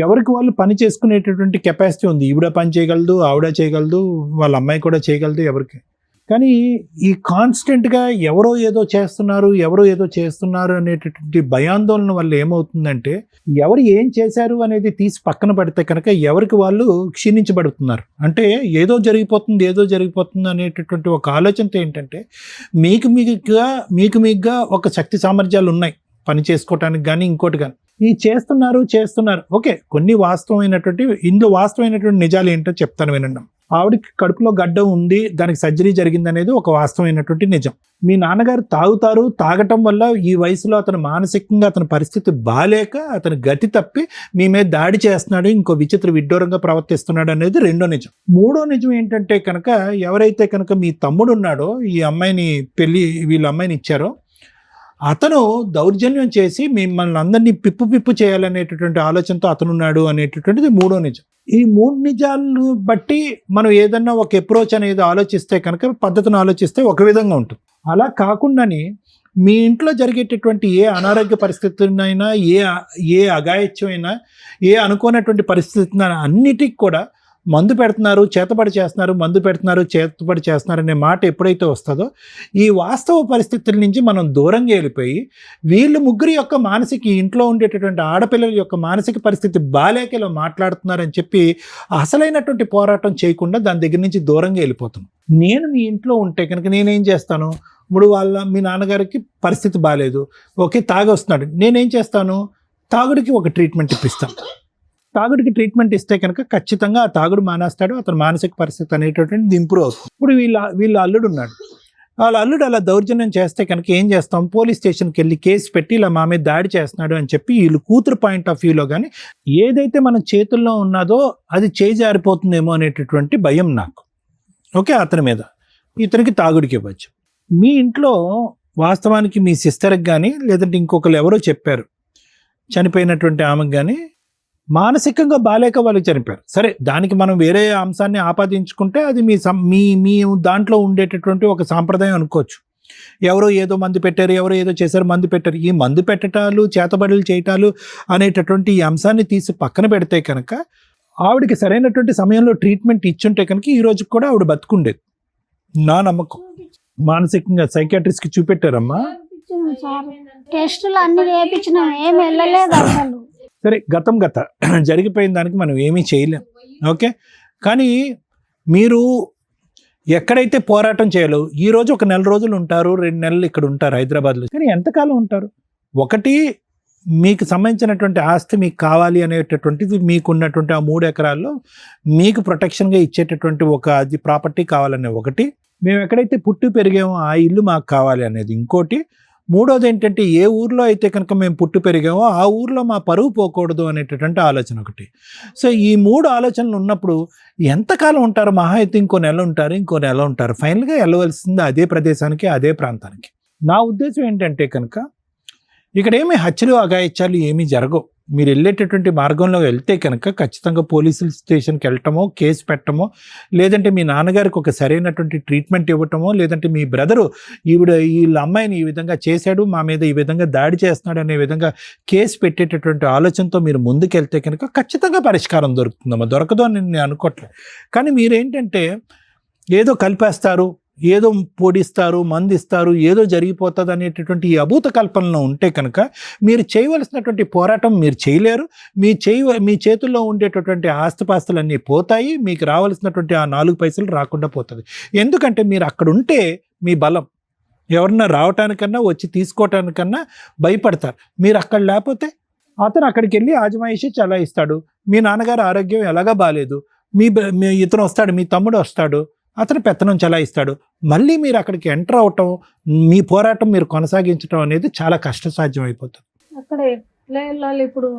ఎవరికి వాళ్ళు పని చేసుకునేటటువంటి కెపాసిటీ ఉంది. ఈవిడ పని చేయగలదు, ఆవిడ చేయగలదు, వాళ్ళ అమ్మాయి కూడా చేయగలదు ఎవరికి. కానీ ఈ కాన్స్టెంట్గా ఎవరో ఏదో చేస్తున్నారు అనేటటువంటి భయాందోళన వల్ల ఏమవుతుందంటే ఎవరు ఏం చేశారు అనేది తీసి పక్కన పడితే కనుక ఎవరికి వాళ్ళు క్షీణించబడుతున్నారు. అంటే ఏదో జరిగిపోతుంది అనేటటువంటి ఒక ఆలోచనతో ఏంటంటే మీకు మీకుగా ఒక శక్తి సామర్థ్యాలు ఉన్నాయి పని చేసుకోవటానికి కానీ ఇంకోటి కానీ. ఈ చేస్తున్నారు ఓకే, కొన్ని ఇందులో వాస్తవమైనటువంటి నిజాలు ఏంటో చెప్తాను వినండి. ఆవిడకి కడుపులో గడ్డ ఉంది, దానికి సర్జరీ జరిగింది అనేది ఒక వాస్తవమైనటువంటి నిజం. మీ నాన్నగారు తాగటం వల్ల ఈ వయసులో అతను మానసికంగా అతని పరిస్థితి బాలేక అతను గతి తప్పి మీ మీద దాడి చేస్తున్నాడు, ఇంకో విడ్డూరంగా ప్రవర్తిస్తున్నాడు అనేది రెండో నిజం. మూడో నిజం ఏంటంటే కనుక ఎవరైతే కనుక మీ తమ్ముడు ఉన్నాడో, ఈ అమ్మాయిని వీళ్ళ అమ్మాయిని ఇచ్చారో, అతను దౌర్జన్యం చేసి మిమ్మల్ని అందరినీ పిప్పు చేయాలనేటటువంటి ఆలోచనతో అతనున్నాడు అనేటటువంటిది మూడో నిజం. ఈ మూడు నిజాలు బట్టి మనం ఏదన్నా ఒక అప్రోచ్ అనేది ఆలోచిస్తే కనుక, పద్ధతిని ఆలోచిస్తే ఒక విధంగా ఉంటుంది. అలా కాకుండానే మీ ఇంట్లో జరిగేటటువంటి ఏ అనారోగ్య పరిస్థితులైనా, ఏ అఘాయిత్యమైనా, ఏ అనుకోనటువంటి పరిస్థితులైనా అన్నిటికి కూడా మందు పెడుతున్నారు, చేతబడి చేస్తున్నారు అనే మాట ఎప్పుడైతే వస్తుందో, ఈ వాస్తవ పరిస్థితుల నుంచి మనం దూరంగా వెళ్ళిపోయి వీళ్ళు ముగ్గురి యొక్క ఇంట్లో ఉండేటటువంటి ఆడపిల్లల యొక్క మానసిక పరిస్థితి బాలేక ఇలా మాట్లాడుతున్నారని చెప్పి అసలైనటువంటి పోరాటం చేయకుండా దాని దగ్గర నుంచి దూరంగా వెళ్ళిపోతాను. నేను మీ ఇంట్లో ఉంటే కనుక నేనేం చేస్తాను? ఇప్పుడు మీ నాన్నగారికి పరిస్థితి బాగాలేదు, ఓకే, తాగొస్తున్నాడు, నేనేం చేస్తాను? తాగుడికి ఒక ట్రీట్మెంట్ ఇప్పిస్తాను. తాగుడికి ట్రీట్మెంట్ ఇస్తే కనుక ఖచ్చితంగా ఆ తాగుడు మానేస్తాడు, అతని మానసిక పరిస్థితి అనేటటువంటిది ఇంప్రూవ్ అవుతుంది. ఇప్పుడు వీళ్ళ అల్లుడు ఉన్నాడు, వాళ్ళ అల్లుడు అలా దౌర్జన్యం చేస్తే కనుక ఏం చేస్తాం? పోలీస్ స్టేషన్కి వెళ్ళి కేసు పెట్టి ఇలా మా మీద దాడి చేస్తున్నాడు అని చెప్పి వీళ్ళు కూతురు పాయింట్ ఆఫ్ వ్యూలో కానీ ఏదైతే మన చేతుల్లో ఉన్నదో అది చేజారిపోతుందేమో అనేటటువంటి భయం నాకు. ఓకే, అతని మీద, ఇతనికి తాగుడికి ఇవ్వచ్చు. మీ ఇంట్లో వాస్తవానికి మీ సిస్టర్కి కానీ లేదంటే ఇంకొకరు ఎవరో చెప్పారు, చనిపోయినటువంటి ఆమెకు కానీ మానసికంగా బాలేక వాళ్ళు చనిపోయారు. సరే, దానికి మనం వేరే అంశాన్ని ఆపాదించుకుంటే అది మీ దాంట్లో ఉండేటటువంటి ఒక సాంప్రదాయం అనుకోవచ్చు. ఎవరో ఏదో మందు పెట్టారు, ఎవరో ఏదో చేశారు, మందు పెట్టారు. ఈ మందు పెట్టటాలు, చేతబడులు చేయటాలు అనేటటువంటి ఈ అంశాన్ని తీసి పక్కన పెడితే కనుక ఆవిడకి సరైనటువంటి సమయంలో ట్రీట్మెంట్ ఇచ్చుంటే కనుక ఈ రోజుకి కూడా ఆవిడ బతుకుండేది నా నమ్మకం. మానసికంగా సైకాట్రిస్ట్కి చూపెట్టారమ్మా, టెస్టులు అన్ని చేయించినాం, ఏం వెళ్ళలేదు అసలు. సరే, గతం జరిగిపోయిన దానికి మనం ఏమీ చేయలేం. ఓకే, కానీ మీరు ఎక్కడైతే పోరాటం చేయాలో, ఈరోజు ఒక 4 రోజులు ఉంటారు, 2 నెలలు ఇక్కడ ఉంటారు హైదరాబాద్లో, కానీ ఎంతకాలం ఉంటారు? ఒకటి, మీకు సంబంధించినటువంటి ఆస్తి మీకు కావాలి అనేటటువంటిది, మీకు ఉన్నటువంటి ఆ 3 ఎకరాల్లో మీకు ప్రొటెక్షన్గా ఇచ్చేటటువంటి అది ప్రాపర్టీ కావాలనే ఒకటి, మేము ఎక్కడైతే పుట్టి పెరిగామో ఆ ఇల్లు మాకు కావాలి అనేది ఇంకోటి, మూడోది ఏంటంటే ఏ ఊర్లో అయితే కనుక మేము పుట్టి పెరిగామో ఆ ఊర్లో మా పరువు పోకూడదు అనేటటువంటి ఆలోచన ఒకటి. సో ఈ 3 ఆలోచనలు ఉన్నప్పుడు ఎంతకాలం ఉంటారు? మహా అయితే ఇంకో నెల ఉంటారు. ఫైనల్గా వెళ్ళవలసింది అదే ప్రదేశానికి, అదే ప్రాంతానికి. నా ఉద్దేశం ఏంటంటే కనుక ఇక్కడ ఏమీ హత్యలు, అఘాయిత్యాలు ఏమీ జరగవు. మీరు వెళ్ళేటటువంటి మార్గంలో వెళ్తే కనుక ఖచ్చితంగా పోలీసుల స్టేషన్కి వెళ్ళటమో, కేసు పెట్టమో, లేదంటే మీ నాన్నగారికి ఒక సరైనటువంటి ట్రీట్మెంట్ ఇవ్వటమో, లేదంటే మీ బ్రదరు వీళ్ళ అమ్మాయిని ఈ విధంగా చేశాడు, మా మీద ఈ విధంగా దాడి చేస్తున్నాడు అనే విధంగా కేసు పెట్టేటటువంటి ఆలోచనతో మీరు ముందుకెళ్తే కనుక ఖచ్చితంగా పరిష్కారం దొరుకుతుందమ్మా. దొరకదు అని నేను అనుకోవట్లేదు. కానీ మీరేంటంటే ఏదో కలిపేస్తారు, ఏదో పొడిస్తారు, మందిస్తారు, ఏదో జరిగిపోతుంది అనేటటువంటి ఈ అభూత కల్పనలో ఉంటే కనుక మీరు చేయవలసినటువంటి పోరాటం మీరు చేయలేరు. మీ చేతుల్లో ఉండేటటువంటి ఆస్తిపాస్తులన్నీ పోతాయి, మీకు రావాల్సినటువంటి ఆ 4 పైసలు రాకుండా పోతుంది. ఎందుకంటే మీరు అక్కడ ఉంటే మీ బలం, ఎవరన్నా రావటానికన్నా వచ్చి తీసుకోవటానికన్నా భయపడతారు. మీరు అక్కడ లేకపోతే అతను అక్కడికి వెళ్ళి ఆజమాయిషి చలాయిస్తాడు. మీ నాన్నగారు ఆరోగ్యం ఎలాగా బాగాలేదు, ఇతను వస్తాడు, మీ తమ్ముడు వస్తాడు, అతను పెత్తనం చలాయిస్తాడు. మళ్ళీ మీరు అక్కడికి ఎంటర్ అవటం, మీ పోరాటం మీరు కొనసాగించడం అనేది చాలా కష్టసాధ్యం అయిపోతుంది. అక్కడ ఎట్లా వెళ్ళాలి ఇప్పుడు?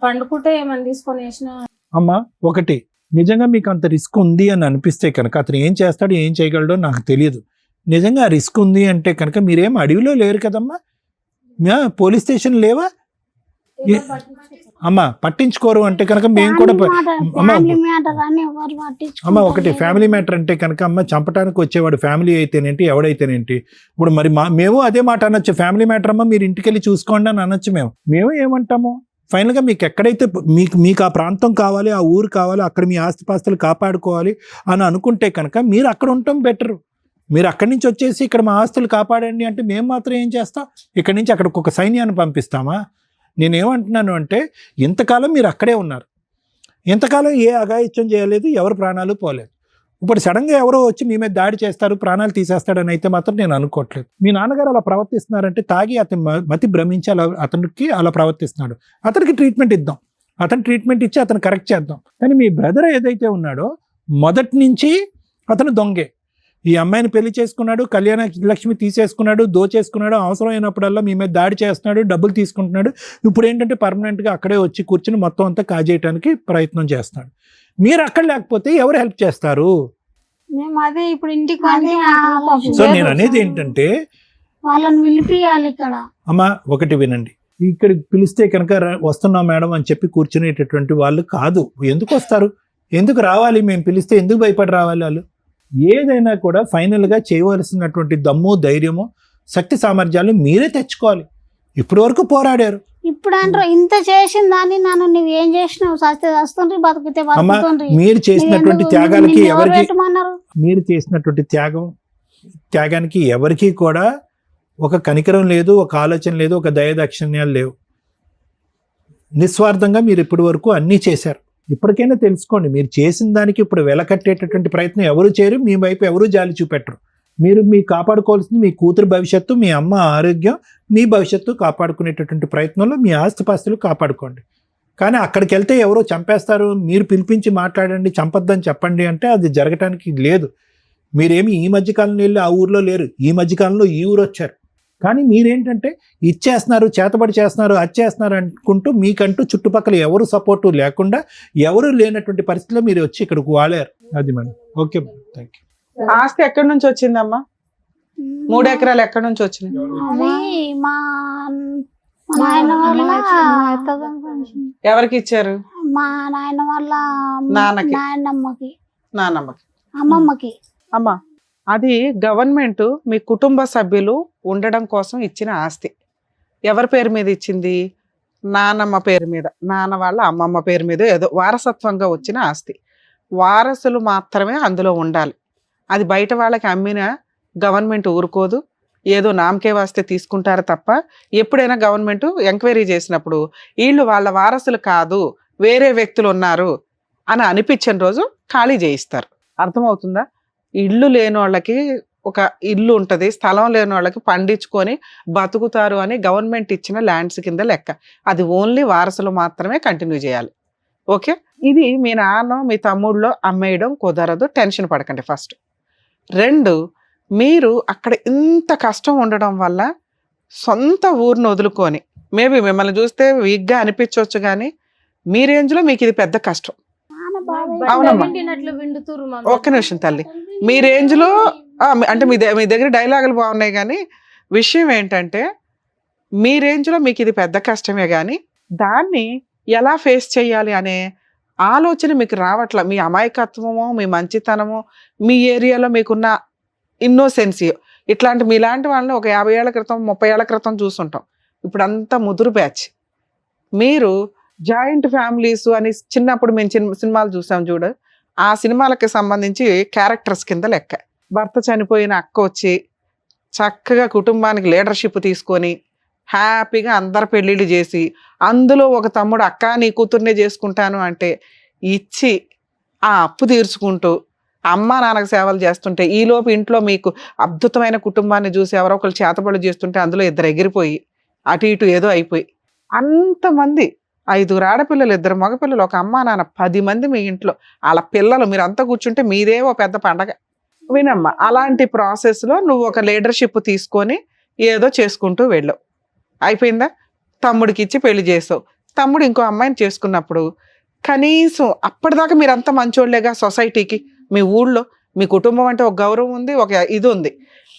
పండుకుంటే ఏమని తీసుకొని వేసినా అమ్మా ఒకటి, నిజంగా మీకు అంత రిస్క్ ఉంది అని అనిపిస్తే కనుక అతను ఏం చేస్తాడో ఏం చేయగలడో నాకు తెలియదు. నిజంగా రిస్క్ ఉంది అంటే కనుక మీరేం అడవిలో లేరు కదమ్మా, పోలీస్ స్టేషన్ లేవా? అమ్మా పట్టించుకోరు అంటే కనుక మేము కూడా ఫ్యామిలీ మ్యాటర్ అని ఎవరు అమ్మ ఒకటి పట్టించుకుంటలేరు. ఫ్యామిలీ మ్యాటర్ అంటే కనుక అమ్మ చంపడానికి వచ్చేవాడు ఫ్యామిలీ అయితేనేంటి ఎవడైతేనేంటి. ఇప్పుడు మరి మేము అదే మాట అనొచ్చు, ఫ్యామిలీ మ్యాటర్ అమ్మ మీరు ఇంటికి వెళ్ళి చూసుకోండి అని అనొచ్చు. మేము ఏమంటాము, ఫైనల్గా మీకు ఎక్కడైతే మీకు ఆ ప్రాంతం కావాలి, ఆ ఊరు కావాలి, అక్కడ మీ ఆస్తిపాస్తులు కాపాడుకోవాలి అని అనుకుంటే కనుక మీరు అక్కడ ఉండటం బెటరు. మీరు అక్కడి నుంచి వచ్చేసి ఇక్కడ మా ఆస్తులు కాపాడండి అంటే మేము మాత్రం ఏం చేస్తాం, ఇక్కడి నుంచి అక్కడికి ఒక సైన్యాన్ని పంపిస్తామా? నేనేమంటున్నాను అంటే ఇంతకాలం మీరు అక్కడే ఉన్నారు, ఇంతకాలం ఏ అఘాయిత్యం చేయలేదు, ఎవరు ప్రాణాలు పోలేదు. ఇప్పుడు సడన్గా ఎవరో వచ్చి మీ మీద దాడి చేస్తారు, ప్రాణాలు తీసేస్తాడని అయితే మాత్రం నేను అనుకోవట్లేదు. మీ నాన్నగారు అలా ప్రవర్తిస్తున్నారంటే తాగి అతను మతి భ్రమించి అతనికి అలా ప్రవర్తిస్తున్నాడు. అతనికి ట్రీట్మెంట్ ఇద్దాం, అతను ట్రీట్మెంట్ ఇచ్చి అతను కరెక్ట్ చేద్దాం. కానీ మీ బ్రదర్ ఏదైతే ఉన్నాడో మొదటి నుంచి అతను దొంగే. ఈ అమ్మాయిని పెళ్లి చేసుకున్నాడు, కళ్యాణ లక్ష్మి తీసేసుకున్నాడు, దోచేసుకున్నాడు, అవసరమైనప్పుడల్లా మీ మీద దాడి చేస్తున్నాడు, డబ్బులు తీసుకుంటున్నాడు. ఇప్పుడు ఏంటంటే పర్మనెంట్గా అక్కడే వచ్చి కూర్చుని మొత్తం అంతా కాజేయడానికి ప్రయత్నం చేస్తున్నాడు. మీరు అక్కడ లేకపోతే ఎవరు హెల్ప్ చేస్తారు? మేము అదే ఇప్పుడు ఇంటికి అదే సో నేను అనేది ఏంటంటే వాళ్ళని పిలిపియాలి ఇక్కడ. అమ్మ ఒకటి వినండి, ఇక్కడ పిలిస్తే కనుక వస్తున్నాం మేడం అని చెప్పి కూర్చునేటటువంటి వాళ్ళు కాదు. ఎందుకు వస్తారు, ఎందుకు రావాలి, మేము పిలిస్తే ఎందుకు భయపడి రావాలి? వాళ్ళు ఏదైనా కూడా ఫైనల్గా చేయవలసినటువంటి దమ్ము, ధైర్యము, శక్తి సామర్థ్యాలు మీరే తెచ్చుకోవాలి. ఇప్పటి వరకు పోరాడారు. ఇప్పుడు అంటారు ఇంత చేసిన దాన్ని నన్ను నువ్వేం చేసినావు, సస్తే వస్తుండ్రి, బతికితే అమ్మ బతుకుతుండ్రి. మీరు చేసినటువంటి త్యాగాలకి నిన్ను ఎవరు ఎవరికి పెట్టమన్నారు? మీరు చేసినటువంటి త్యాగానికి ఎవరికి కూడా ఒక కనికరం లేదు, ఒక ఆలోచన లేదు, ఒక దయాదాక్షిణ్యాలు లేవు. నిస్వార్థంగా మీరు ఇప్పటి వరకు అన్నీ చేశారు. ఇప్పటికైనా తెలుసుకోండి, మీరు చేసిన దానికి ఇప్పుడు వెలకట్టేటటువంటి ప్రయత్నం ఎవరు చేయరు, మీ వైపు ఎవరు జాలి చూపెట్టరు. మీరు కాపాడుకోవాల్సింది మీ కూతురు భవిష్యత్తు, మీ అమ్మ ఆరోగ్యం, మీ భవిష్యత్తు కాపాడుకునేటటువంటి ప్రయత్నంలో మీ ఆస్తిపాస్తులు కాపాడుకోండి. కానీ అక్కడికి వెళ్తే ఎవరో చంపేస్తారు, మీరు పిలిపించి మాట్లాడండి, చంపొద్దని చెప్పండి అంటే అది జరగటానికి లేదు. మీరేమి ఈ మధ్యకాలంలో వెళ్ళి ఆ ఊర్లో లేరు, ఈ మధ్యకాలంలో ఈ ఊరు వచ్చారు. కానీ మీరేంటంటే ఇచ్చేస్తున్నారు, చేతబడి చేస్తున్నారు, అది చేస్తున్నారు అనుకుంటూ మీకంటూ చుట్టుపక్కల ఎవరు సపోర్టు లేకుండా, ఎవరు లేనటువంటి పరిస్థితిలో మీరు వచ్చి ఇక్కడికి వాడారు. అది madam. Okay madam, thank you. ఆస్తి ఎక్కడి నుంచి వచ్చిందమ్మా? 3 ఎకరాలు ఎక్కడి నుంచి వచ్చినాయి? అది మా నాయన వల్ల ఎవరికి ఇచ్చారు? మా నాయన వల్ల నాన్నకి. నాయనమ్మకి, నాన్నమ్మకి. అమ్మమ్మకి. అమ్మా అది గవర్నమెంట్ మీ కుటుంబ సభ్యులు ఉండడం కోసం ఇచ్చిన ఆస్తి. ఎవరి పేరు మీద ఇచ్చింది? నానమ్మ పేరు మీద, నాన్న వాళ్ళ అమ్మమ్మ పేరు మీద ఏదో వారసత్వంగా వచ్చిన ఆస్తి. వారసులు మాత్రమే అందులో ఉండాలి. అది బయట వాళ్ళకి అమ్మినా గవర్నమెంట్ ఊరుకోదు, ఏదో నామకే వాస్తే తీసుకుంటారు తప్ప. ఎప్పుడైనా గవర్నమెంట్ ఎంక్వైరీ చేసినప్పుడు వీళ్ళు వాళ్ళ వారసులు కాదు, వేరే వ్యక్తులు ఉన్నారు అని అనిపించిన రోజు ఖాళీ చేయిస్తారు. అర్థమవుతుందా? ఇల్లు లేని వాళ్ళకి ఒక ఇల్లు ఉంటుంది, స్థలం లేని వాళ్ళకి పండించుకొని బతుకుతారు అని గవర్నమెంట్ ఇచ్చిన ల్యాండ్స్ కింద లెక్క. అది ఓన్లీ వారసులు మాత్రమే కంటిన్యూ చేయాలి. ఓకే, ఇది మీ నాన్న మీ తమ్ముళ్ళో అమ్మేయడం కుదరదు, టెన్షన్ పడకండి. ఫస్ట్. 2, మీరు అక్కడ ఇంత కష్టం ఉండడం వల్ల సొంత ఊరిని వదులుకొని, మేబీ మిమ్మల్ని చూస్తే వీక్గా అనిపించవచ్చు కానీ మీ రేంజ్లో మీకు ఇది పెద్ద కష్టం. అవునమ్మా, ఒక్క నిమిషం తల్లి. మీ రేంజ్లో అంటే మీ దగ్గర డైలాగులు బాగున్నాయి కానీ విషయం ఏంటంటే మీ రేంజ్లో మీకు ఇది పెద్ద కష్టమే కానీ దాన్ని ఎలా ఫేస్ చేయాలి అనే ఆలోచన మీకు రావట్ల. మీ అమాయకత్వమో, మీ మంచితనమో, మీ ఏరియాలో మీకున్న ఇన్నోసెన్సియో, ఇట్లాంటి మీలాంటి వాళ్ళని ఒక 50 ఏళ్ల క్రితం 30 ఏళ్ల క్రితం చూస్తుంటాం. ఇప్పుడు అంతా ముదురు బ్యాచ్. మీరు జాయింట్ ఫ్యామిలీస్ అని చిన్నప్పుడు మేము సినిమాలు చూసాం చూడు, ఆ సినిమాలకి సంబంధించి క్యారెక్టర్స్ కింద లెక్క. భర్త చనిపోయిన అక్క వచ్చి చక్కగా కుటుంబానికి లీడర్షిప్ తీసుకొని హ్యాపీగా అందరు పెళ్ళిళ్ళు చేసి అందులో ఒక తమ్ముడు అక్క నీ కూతుర్నే చేసుకుంటాను అంటే ఇచ్చి ఆ అప్పు తీర్చుకుంటూ అమ్మ నాన్నకు సేవలు చేస్తుంటే ఈలోపు ఇంట్లో మీకు అద్భుతమైన కుటుంబాన్ని చూసి ఎవరో ఒకరు చేతబడి చేస్తుంటే అందులో 2 ఎగిరిపోయి అటు ఇటు ఏదో అయిపోయి అంతమంది 5 ఆడపిల్లలు 2 మగపిల్లలు ఒక అమ్మ నాన్న 10 మంది మీ ఇంట్లో వాళ్ళ పిల్లలు మీరంతా కూర్చుంటే మీదేవో పెద్ద పండగ. వినమ్మా, అలాంటి ప్రాసెస్లో నువ్వు ఒక లీడర్షిప్ తీసుకొని ఏదో చేసుకుంటూ వెళ్ళావు, అయిపోయిందా? తమ్ముడికి ఇచ్చి పెళ్లి చేసావు. తమ్ముడు ఇంకో అమ్మాయిని చేసుకున్నప్పుడు కనీసం అప్పటిదాకా మీరంతా మంచోళ్ళేగా సొసైటీకి, మీ ఊళ్ళో మీ కుటుంబం అంటే ఒక గౌరవం ఉంది, ఒక ఇది ఉంది.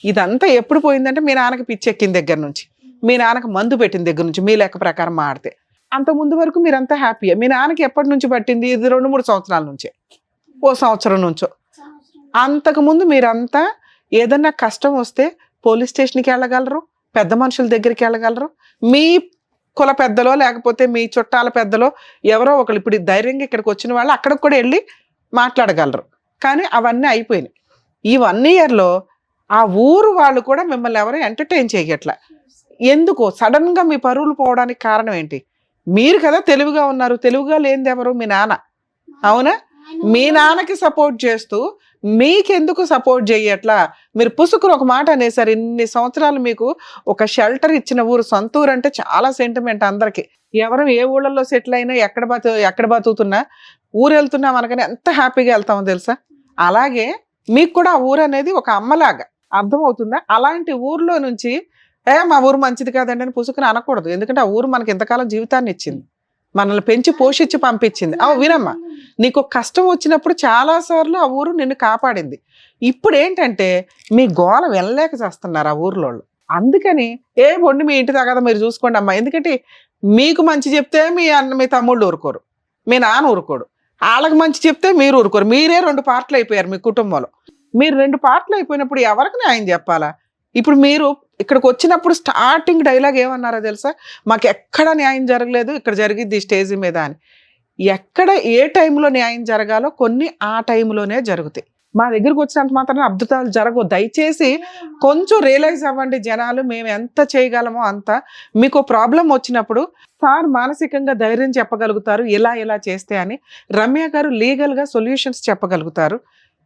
ఇదంతా ఎప్పుడు పోయిందంటే మీ నాన్నకి పిచ్చెక్కిన దగ్గర నుంచి, మీ నాన్నకి మందు పెట్టిన దగ్గర నుంచి, మీ లెక్క ప్రకారం మాడితే. అంత ముందు వరకు మీరంతా హ్యాపీయే. మీ నాన్నకి ఎప్పటి నుంచి పట్టింది? ఇది 2-3 సంవత్సరాల నుంచే, ఓ సంవత్సరం నుంచో. అంతకుముందు మీరంతా ఏదన్నా కష్టం వస్తే పోలీస్ స్టేషన్కి వెళ్ళగలరు, పెద్ద మనుషుల దగ్గరికి వెళ్ళగలరు, మీ కుల పెద్దలో లేకపోతే మీ చుట్టాల పెద్దలో ఎవరో ఒకరు. ఇప్పుడు ధైర్యంగా ఇక్కడికి వచ్చిన వాళ్ళు అక్కడికి కూడా వెళ్ళి మాట్లాడగలరు. కానీ అవన్నీ అయిపోయినాయి. ఈ 1 yearలో ఆ ఊరు వాళ్ళు కూడా మిమ్మల్ని ఎవరు ఎంటర్టైన్ చేయట్లా. ఎందుకు? సడన్ గా మీ పరువులు పోవడానికి కారణం ఏంటి? మీరు కదా తెలివిగా ఉన్నారు. తెలివిగా లేనిది ఎవరు? మీ నాన్న. అవునా? మీ నాన్నకి సపోర్ట్ చేస్తూ మీకెందుకు సపోర్ట్ చేయట్లా? మీరు పుసుకుని ఒక మాట అనేసారు. ఇన్ని సంవత్సరాలు మీకు ఒక షెల్టర్ ఇచ్చిన ఊరు, సొంత ఊరు అంటే చాలా సెంటిమెంట్ అందరికి. ఎవరు ఏ ఊళ్ళల్లో సెటిల్ అయినా ఎక్కడ బతుకుతున్నా ఊరు వెళ్తున్నాం అనగానే ఎంత హ్యాపీగా వెళ్తామో తెలుసా? అలాగే మీకు కూడా ఆ ఊరు అనేది ఒక అమ్మలాగా, అర్థమవుతుందా? అలాంటి ఊర్లో నుంచి మా ఊరు మంచిది కాదండి అని పుసుకుని అనకూడదు. ఎందుకంటే ఆ ఊరు మనకి ఇంతకాలం జీవితాన్ని ఇచ్చింది, మనల్ని పెంచి పోషించి పంపించింది. వినమ్మా, నీకు కష్టం వచ్చినప్పుడు చాలా సార్లు ఆ ఊరు నిన్ను కాపాడింది. ఇప్పుడు ఏంటంటే మీ గోల వెళ్ళలేక చేస్తున్నారు ఆ ఊర్లో. అందుకని వండి మీ ఇంటి దగ్గర మీరు చూసుకోండి అమ్మా. ఎందుకంటే మీకు మంచి చెప్తే మీ తమ్ముళ్ళు ఊరుకోరు, మీ నాన్న ఊరుకోడు. వాళ్ళకి మంచి చెప్తే మీరు ఊరుకోరు. మీరే 2 పార్ట్లు అయిపోయారు మీ కుటుంబంలో. మీరు 2 పార్ట్లు అయిపోయినప్పుడు ఎవరికి న్యాయం చెప్పాలా? ఇప్పుడు మీరు ఇక్కడికి వచ్చినప్పుడు స్టార్టింగ్ డైలాగ్ ఏమన్నారో తెలుసా? మాకు ఎక్కడ న్యాయం జరగలేదు, ఇక్కడ జరిగిద్ది స్టేజ్ మీద అని. ఎక్కడ ఏ టైంలో న్యాయం జరగాలో కొన్ని ఆ టైంలోనే జరుగుతాయి. మా దగ్గరకు వచ్చినంత మాత్రం అద్భుతాలు జరగవు. దయచేసి కొంచెం రియలైజ్ అవ్వండి జనాలు. మేము ఎంత చేయగలమో అంత. మీకు ప్రాబ్లం వచ్చినప్పుడు సార్ మానసికంగా ధైర్యం చెప్పగలుగుతారు, ఇలా చేస్తే అని. రమ్య గారు లీగల్గా సొల్యూషన్స్ చెప్పగలుగుతారు.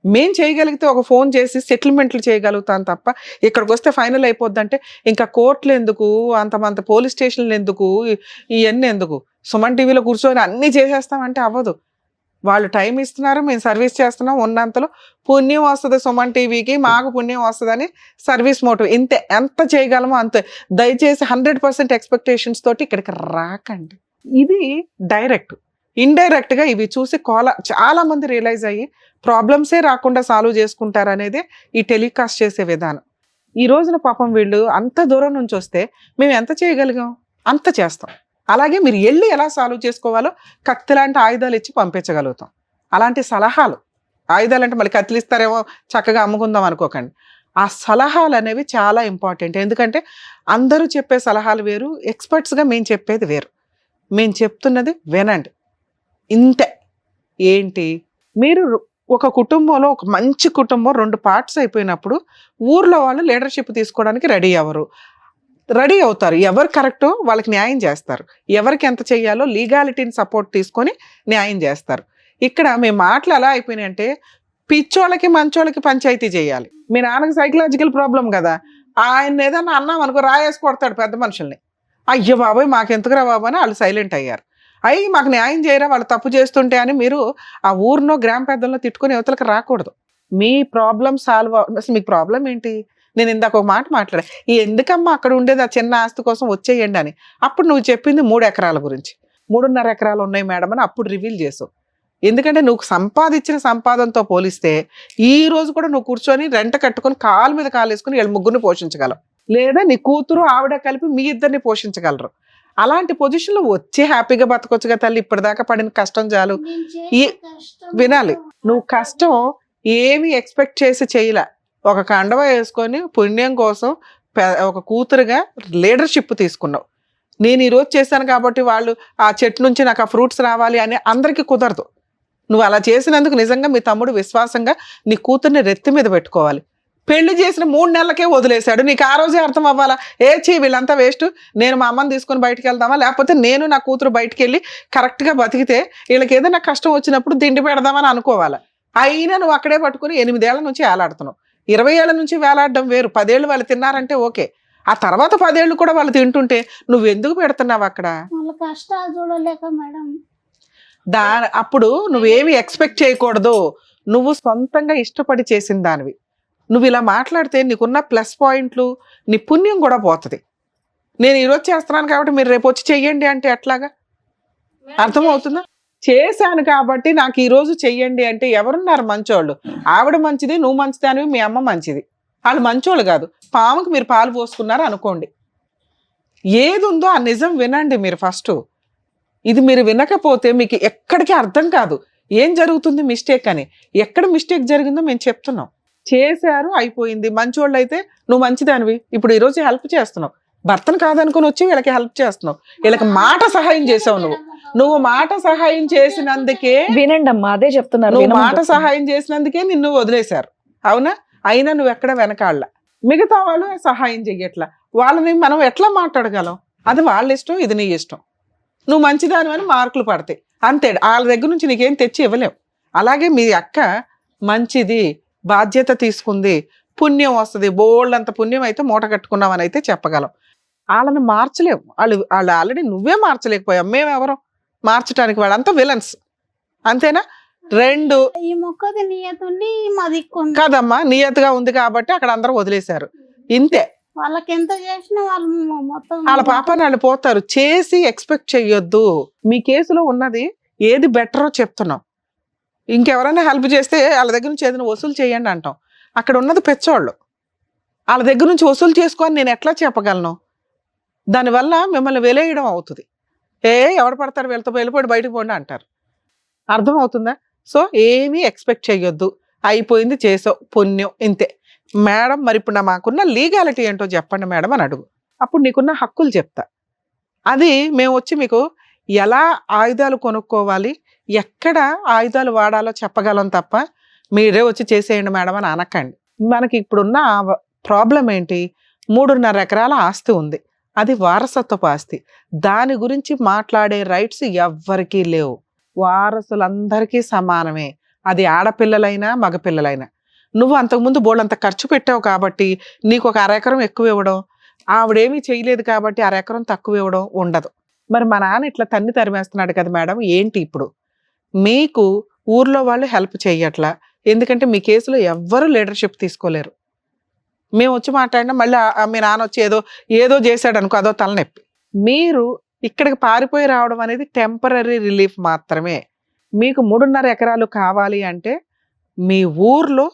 మేం చేయగలిగితే ఒక ఫోన్ చేసి సెటిల్మెంట్లు చేయగలుగుతాం తప్ప ఇక్కడికి వస్తే ఫైనల్ అయిపోద్దంటే ఇంకా కోర్టులు ఎందుకు, అంతమంత పోలీస్ స్టేషన్లు ఎందుకు, ఇవన్నీ ఎందుకు? సుమన్ టీవీలో కూర్చొని అన్నీ చేసేస్తామంటే అవ్వదు. వాళ్ళు టైం ఇస్తున్నారు, మేము సర్వీస్ చేస్తున్నాం. ఉన్నంతలో పుణ్యం వస్తుంది సుమన్ టీవీకి, మాకు పుణ్యం వస్తుందని సర్వీస్ మోటివ్. ఇంతే, ఎంత చేయగలమో అంతే. దయచేసి 100% ఎక్స్పెక్టేషన్స్ తోటి ఇక్కడికి రాకండి. ఇది డైరెక్ట్. ఇండైరెక్ట్గా ఇవి చూసి చాలా మంది రియలైజ్ అయ్యి ప్రాబ్లమ్సే రాకుండా సాల్వ్ చేసుకుంటారు అనేది ఈ టెలికాస్ట్ చేసే విధానం. ఈ రోజున పాపం వీళ్ళు అంత దూరం నుంచి వస్తే మేము ఎంత చేయగలిగాం అంత చేస్తాం. అలాగే మీరు వెళ్ళి ఎలా సాల్వ్ చేసుకోవాలో కత్తి లాంటి ఆయుధాలు ఇచ్చి పంపించగలుగుతాం. అలాంటి సలహాలు, ఆయుధాలు అంటే మళ్ళీ కత్తిలు ఇస్తారేమో చక్కగా అమ్ముకుందాం అనుకోకండి. ఆ సలహాలు అనేవి చాలా ఇంపార్టెంట్. ఎందుకంటే అందరూ చెప్పే సలహాలు వేరు, ఎక్స్పర్ట్స్గా మేము చెప్పేది వేరు. మేము చెప్తున్నది వినండి, ఇంతే. ఏంటి, మీరు ఒక కుటుంబంలో ఒక మంచి కుటుంబం 2 పార్ట్స్ అయిపోయినప్పుడు ఊర్లో వాళ్ళు లీడర్షిప్ తీసుకోవడానికి రెడీ అవుతారు. ఎవరు కరెక్టో వాళ్ళకి న్యాయం చేస్తారు, ఎవరికి ఎంత చెయ్యాలో లీగాలిటీని సపోర్ట్ తీసుకొని న్యాయం చేస్తారు. ఇక్కడ మీ మాటలు ఎలా అయిపోయినాయి అంటే పిచ్చోళ్ళకి మంచోళ్ళకి పంచాయతీ చేయాలి. మీ నాన్నకి సైకలాజికల్ ప్రాబ్లం కదా, ఆయన ఏదన్నా అన్నాం అనుకో రాయేసి కొడతాడు పెద్ద మనుషుల్ని. అయ్యో బాబోయ్ మాకెందుకురా బాబు అని వాళ్ళు సైలెంట్ అయ్యారు. మాకు న్యాయం చేయరా వాళ్ళు తప్పు చేస్తుంటే అని మీరు ఆ ఊరినో గ్రామ పెద్దల్లో తిట్టుకుని యువతలకు రాకూడదు. మీ ప్రాబ్లం సాల్వ్ అసలు మీకు ప్రాబ్లం ఏంటి? నేను ఇందాక ఒక మాట మాట్లాడా, ఎందుకమ్మా అక్కడ ఉండేది ఆ చిన్న ఆస్తి కోసం వచ్చేయండి అని. అప్పుడు నువ్వు చెప్పింది 3 ఎకరాల గురించి. 3.5 ఎకరాలు ఉన్నాయి మేడం అని అప్పుడు రివీల్ చేసావు. ఎందుకంటే నువ్వు సంపాదించిన సంపాదనతో పోలిస్తే ఈ రోజు కూడా నువ్వు కూర్చొని రెంట కట్టుకొని కాలు మీద కాలు వేసుకుని వీళ్ళ ముగ్గురిని పోషించగలవు, లేదా నీ కూతురు ఆవిడ కలిపి మీ ఇద్దరిని పోషించగలరు. అలాంటి పొజిషన్లో వచ్చి హ్యాపీగా బతకొచ్చుగా తల్లి. ఇప్పటిదాకా పడిన కష్టం చాలు. వినాలి, నువ్వు కష్టం ఏమి ఎక్స్పెక్ట్ చేసి చేయలే. ఒక కండవ వేసుకొని పుణ్యం కోసం ఒక కూతురుగా లీడర్షిప్ తీసుకున్నావు. నేను ఈరోజు చేశాను కాబట్టి వాళ్ళు ఆ చెట్టు నుంచి నాకు ఆ ఫ్రూట్స్ రావాలి అని అందరికీ కుదరదు. నువ్వు అలా చేసినందుకు నిజంగా మీ తమ్ముడు విశ్వాసంగా నీ కూతుర్ని రెత్తి మీద పెట్టుకోవాలి. పెళ్లి చేసిన 3 నెలలకే వదిలేశాడు. నీకు ఆ రోజే అర్థం అవ్వాలా, వీళ్ళంతా వేస్ట్, నేను మా అమ్మని తీసుకొని బయటికి వెళ్దామా, లేకపోతే నేను నా కూతురు బయటికి వెళ్ళి కరెక్ట్గా బతికితే వీళ్ళకి ఏదైనా కష్టం వచ్చినప్పుడు దిండి పెడదామని అనుకోవాలా. అయినా నువ్వు అక్కడే పట్టుకుని 8 ఏళ్ల నుంచి వేలాడుతున్నావు. 20 ఏళ్ల నుంచి వేలాడడం వేరు, 10 ఏళ్ళు వాళ్ళు తిన్నారంటే ఓకే. ఆ తర్వాత 10 ఏళ్ళు కూడా వాళ్ళు తింటుంటే నువ్వు ఎందుకు పెడుతున్నావు అక్కడ? కష్టాలు చూడలేక మేడం. అప్పుడు నువ్వేమి ఎక్స్పెక్ట్ చేయకూడదు. నువ్వు సొంతంగా ఇష్టపడి చేసిన దానివి. నువ్వు ఇలా మాట్లాడితే నీకున్న ప్లస్ పాయింట్లు, నీ పుణ్యం కూడా పోతుంది. నేను ఈరోజు చేస్తున్నాను కాబట్టి మీరు రేపు వచ్చి చెయ్యండి అంటే ఎట్లాగా? అర్థమవుతుందా? చేశాను కాబట్టి నాకు ఈ రోజు చెయ్యండి అంటే ఎవరున్నారు మంచోళ్ళు? ఆవిడ మంచిది, నువ్వు మంచిది అని, మీ అమ్మ మంచిది. వాళ్ళు మంచోళ్ళు కాదు. పాముకి మీరు పాలు పోసుకున్నారు అనుకోండి. ఏది ఉందో ఆ నిజం వినండి మీరు ఫస్ట్. ఇది మీరు వినకపోతే మీకు ఎక్కడికి అర్థం కాదు ఏం జరుగుతుంది మిస్టేక్ అని. ఎక్కడ మిస్టేక్ జరిగిందో మేము చెప్తున్నాం. చేశారు, అయిపోయింది. మంచోళ్ళు అయితే నువ్వు మంచిదానివి, ఇప్పుడు ఈరోజు హెల్ప్ చేస్తున్నావు. భర్తను కాదనుకుని వచ్చి వీళ్ళకి హెల్ప్ చేస్తున్నావు. వీళ్ళకి మాట సహాయం చేసావు. నువ్వు మాట సహాయం చేసినందుకే, వినండి అమ్మా, అదే చెప్తున్నారు. నువ్వు మాట సహాయం చేసినందుకే నిన్ను వదిలేశారు, అవునా? అయినా నువ్వు ఎక్కడ వెనకాళ్ళ. మిగతా వాళ్ళు సహాయం చెయ్యట్లా. వాళ్ళని మనం ఎట్లా మాట్లాడగలం? అది వాళ్ళ ఇష్టం, ఇది నీ ఇష్టం. నువ్వు మంచిదాని అని మార్కులు పడతాయి అంతే. వాళ్ళ దగ్గర నుంచి నీకేం తెచ్చి ఇవ్వలేవు. అలాగే మీ అక్క మంచిది, బాధ్యత తీసుకుంది, పుణ్యం వస్తుంది, బోల్డ్ అంత పుణ్యం అయితే మూట కట్టుకున్నామని అయితే చెప్పగలం. వాళ్ళని మార్చలేవు. వాళ్ళు ఆల్రెడీ నువ్వే మార్చలేకపోయావు. మేమెవరం మార్చడానికి? వాళ్ళంతా విలన్స్, అంతేనా? 2 ఈ మొక్కది నియత ఉండి మాది కాదమ్మా, నియతగా ఉంది కాబట్టి అక్కడ అందరూ వదిలేశారు, ఇంతే. వాళ్ళకి ఎంత చేసినా వాళ్ళు మొత్తం వాళ్ళ పాపని వాళ్ళు పోతారు. చేసి ఎక్స్పెక్ట్ చెయ్యొద్దు. మీ కేసులో ఉన్నది ఏది బెటరో చెప్తున్నాం. ఇంకెవరైనా హెల్ప్ చేస్తే వాళ్ళ దగ్గర నుంచి ఏదైనా వసూలు చేయండి అంటాం. అక్కడ ఉన్నది పెచ్చోళ్ళు. వాళ్ళ దగ్గర నుంచి వసూలు చేసుకొని నేను ఎట్లా చెప్పగలను? దానివల్ల మిమ్మల్ని వెలేయడం అవుతుంది. ఎవడు పడతారు వీళ్ళతో, వెళ్ళిపోయి బయటకు పోండి అంటారు. అర్థం అవుతుందా? సో ఏమీ ఎక్స్పెక్ట్ చెయ్యొద్దు. అయిపోయింది, చేసావు, పుణ్యం, ఇంతే. మేడం మరి ఇప్పుడు మాకున్న లీగాలిటీ ఏంటో చెప్పండి మేడం అని అడుగు. అప్పుడు నీకున్న హక్కులు చెప్తా. అది మేము వచ్చి మీకు ఎలా ఆయుధాలు కొనుక్కోవాలి, ఎక్కడ ఆయుధాలు వాడాలో చెప్పగలం తప్ప మీరే వచ్చి చేసేయండి మేడం అని అనకండి. మనకి ఇప్పుడున్న ప్రాబ్లం ఏంటి? 3.5 ఎకరాల ఆస్తి ఉంది. అది వారసత్వపు ఆస్తి. దాని గురించి మాట్లాడే రైట్స్ ఎవ్వరికీ లేవు. వారసులందరికీ సమానమే. అది ఆడపిల్లలైనా మగపిల్లలైనా. నువ్వు అంతకుముందు బోళ్ళంత ఖర్చు పెట్టావు కాబట్టి నీకు ఒక 1/2 ఎకరం ఎక్కువ ఇవ్వడం, ఆవిడేమీ చేయలేదు కాబట్టి 1/2 ఎకరం తక్కువ ఇవ్వడం ఉండదు. మరి మా నాన్న ఇట్లా తన్ని తరిమేస్తున్నాడు కదా మేడం, ఏంటి ఇప్పుడు? మీకు ఊర్లో వాళ్ళు హెల్ప్ చెయ్యట్లా, ఎందుకంటే మీ కేసులో ఎవ్వరూ లీడర్షిప్ తీసుకోలేరు. మేము వచ్చి మాట్లాడినా మళ్ళీ మీ నాన్న వచ్చి ఏదో చేశాడు అనుకో, అదో తలనొప్పి. మీరు ఇక్కడికి పారిపోయి రావడం అనేది టెంపరీ రిలీఫ్ మాత్రమే. మీకు 3.5 ఎకరాలు కావాలి అంటే మీ ఊర్లో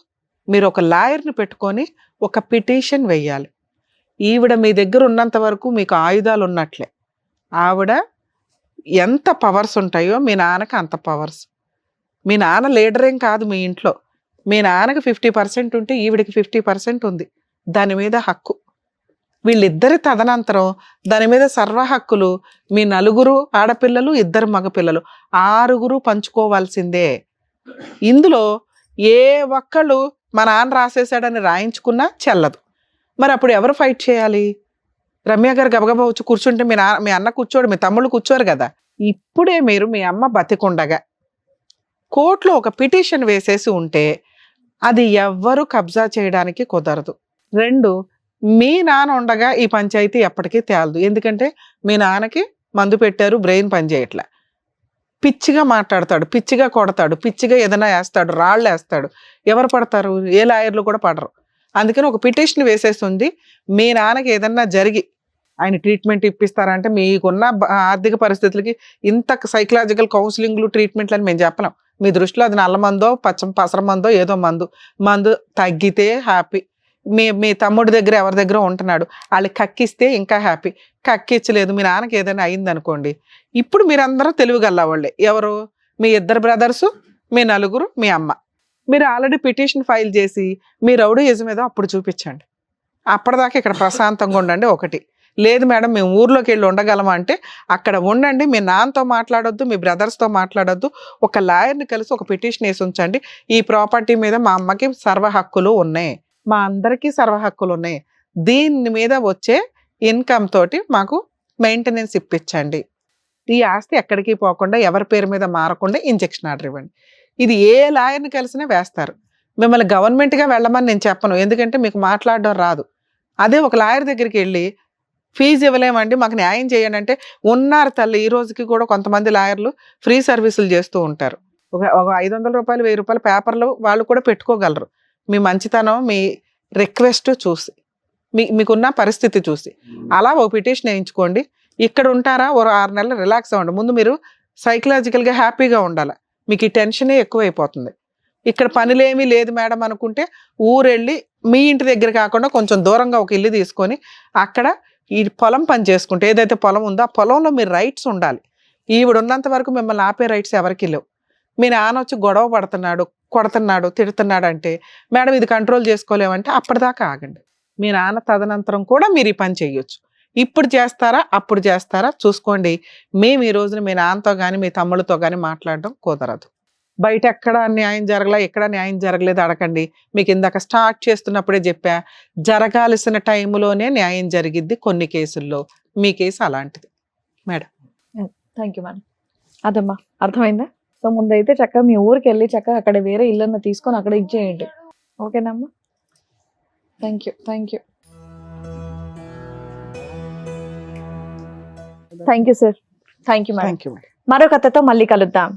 మీరు ఒక లాయర్ని పెట్టుకొని ఒక పిటిషన్ వెయ్యాలి. ఈవిడ మీ దగ్గర ఉన్నంత వరకు మీకు ఆయుధాలు ఉన్నట్లే. ఆవిడ ఎంత పవర్స్ ఉంటాయో మీ నాన్నకి అంత పవర్స్. మీ నాన్న లీడర్ ఏం కాదు మీ ఇంట్లో. మీ నాన్నకి 50% ఉంటే ఈవిడికి 50% ఉంది. దాని మీద హక్కు. వీళ్ళిద్దరి తదనంతరం దాని మీద సర్వ హక్కులు మీ 4 ఆడపిల్లలు, 2 మగపిల్లలు, 6 పంచుకోవాల్సిందే. ఇందులో ఏ ఒక్కళ్ళు మా నాన్న రాసేసాడని రాయించుకున్నా చెల్లదు. మరి అప్పుడు ఎవరు ఫైట్ చేయాలి? రమ్య గారు గబగబా వచ్చి కూర్చుంటే మీ అన్న కూర్చోడు, మీ తమ్ముళ్ళు కూర్చోరు కదా. ఇప్పుడే మీరు మీ అమ్మ బతికుండగా కోర్టులో ఒక పిటిషన్ వేసేసి ఉంటే అది ఎవ్వరు కబ్జా చేయడానికి కుదరదు. 2, మీ నాన్న ఉండగా ఈ పంచాయతీ ఎప్పటికీ తేలదు. ఎందుకంటే మీ నాన్నకి మందు పెట్టారు, బ్రెయిన్ పనిచేయట్లే, పిచ్చిగా మాట్లాడతాడు, పిచ్చిగా కొడతాడు, పిచ్చిగా ఏదైనా వేస్తాడు, రాళ్ళు వేస్తాడు. ఎవరు పడతారు? ఏ లాయర్లు కూడా పడరు. అందుకని ఒక పిటిషన్ వేసేస్తుంది. మీ నాన్నకి ఏదన్నా జరిగి ఆయన ట్రీట్మెంట్ ఇప్పిస్తారంటే మీకున్న ఆర్థిక పరిస్థితులకి ఇంత సైకలాజికల్ కౌన్సిలింగ్లు, ట్రీట్మెంట్లు అని మేము చెప్పలేం. మీ దృష్టిలో అది నల్ల మందో పసర మందో ఏదో మందు తగ్గితే హ్యాపీ. మీ తమ్ముడి దగ్గర ఎవరి దగ్గర ఉంటున్నాడు, వాళ్ళు కక్కిస్తే ఇంకా హ్యాపీ. కక్కించలేదు, మీ నాన్నకి ఏదైనా అయింది అనుకోండి, ఇప్పుడు మీరందరూ తెలివిగల్లవాళ్ళే. ఎవరు? మీ 2 బ్రదర్సు, మీ 4, మీ అమ్మ. మీరు ఆల్రెడీ పిటిషన్ ఫైల్ చేసి మీ రౌడీ యజం ఏదో అప్పుడు చూపించండి. అప్పటిదాకా ఇక్కడ ప్రశాంతంగా ఉండండి. 1 లేదు మేడం మేము ఊర్లోకి వెళ్ళి ఉండగలమా అంటే అక్కడ ఉండండి. మీ నాన్నతో మాట్లాడొద్దు, మీ బ్రదర్స్తో మాట్లాడొద్దు. ఒక లాయర్ని కలిసి ఒక పిటిషన్ వేసి ఉంచండి. ఈ ప్రాపర్టీ మీద మా అమ్మకి సర్వ హక్కులు ఉన్నాయి, మా అందరికీ సర్వ హక్కులు ఉన్నాయి. దీని మీద వచ్చే ఇన్కమ్ తోటి మాకు మెయింటెనెన్స్ ఇప్పించండి. ఈ ఆస్తి ఎక్కడికి పోకుండా ఎవరి పేరు మీద మారకుండా ఇంజెక్షన్ ఆర్డర్ ఇవ్వండి. ఇది ఏ లాయర్ని కలిసినా వేస్తారు. మిమ్మల్ని గవర్నమెంట్గా వెళ్ళమని నేను చెప్పను, ఎందుకంటే మీకు మాట్లాడడం రాదు. అదే ఒక లాయర్ దగ్గరికి వెళ్ళి ఫీజు ఇవ్వలేమండి మాకు న్యాయం చేయండి అంటే ఉన్నారు తల్లి. ఈ రోజుకి కూడా కొంతమంది లాయర్లు ఫ్రీ సర్వీసులు చేస్తూ ఉంటారు. ఒక 500 రూపాయలు, 1000 రూపాయల పేపర్లు వాళ్ళు కూడా పెట్టుకోగలరు. మీ మంచితనం, మీ రిక్వెస్ట్ చూసి మీకున్న పరిస్థితి చూసి అలా ఒక పిటిషన్ వేయించుకోండి. ఇక్కడ ఉంటారా ఓ 6 నెలలు రిలాక్స్ అవ్వండి. ముందు మీరు సైకలాజికల్గా హ్యాపీగా ఉండాలి. మీకు ఈ టెన్షనే ఎక్కువైపోతుంది. ఇక్కడ పనులేమీ లేదు మేడం అనుకుంటే ఊరెళ్ళి మీ ఇంటి దగ్గర కాకుండా కొంచెం దూరంగా ఒక ఇల్లు తీసుకొని అక్కడ ఈ పొలం పని చేసుకుంటే, ఏదైతే పొలం ఉందో ఆ పొలంలో మీరు రైట్స్ ఉండాలి. ఈవిడ ఉన్నంత వరకు మిమ్మల్ని ఆపే రైట్స్ ఎవరికి లేవు. మీ నాన్న వచ్చి గొడవ పడుతున్నాడు, కొడుతున్నాడు, తిడుతున్నాడు అంటే మేడం ఇది కంట్రోల్ చేసుకోలేమంటే అప్పటిదాకా ఆగండి. మీ నాన్న తదనంతరం కూడా మీరు ఈ పని చేయొచ్చు. ఇప్పుడు చేస్తారా అప్పుడు చేస్తారా చూసుకోండి. మేము ఈ రోజున మీ నాన్నతో కానీ మీ తమ్ముళ్ళతో కానీ మాట్లాడడం కుదరదు. బయట ఎక్కడ న్యాయం జరగలే, ఎక్కడ న్యాయం జరగలేదు అడగండి. మీకు ఇందాక స్టార్ట్ చేస్తున్నప్పుడే చెప్పా, జరగాల్సిన టైంలోనే న్యాయం జరిగిద్ది కొన్ని కేసుల్లో. మీ కేసు అలాంటిది మేడం. Thank you madam. అదమ్మా అర్థమైందా? సో ముందైతే చక్కగా మీ ఊరికి వెళ్ళి చక్కగా అక్కడ వేరే ఇల్లన్న తీసుకొని అక్కడ ఇచ్చేయండి. ఓకేనమ్మా? Thank you. Thank you sir. Thank you madam. Thank you madam. మరో కథతో మళ్ళీ కలుద్దాం.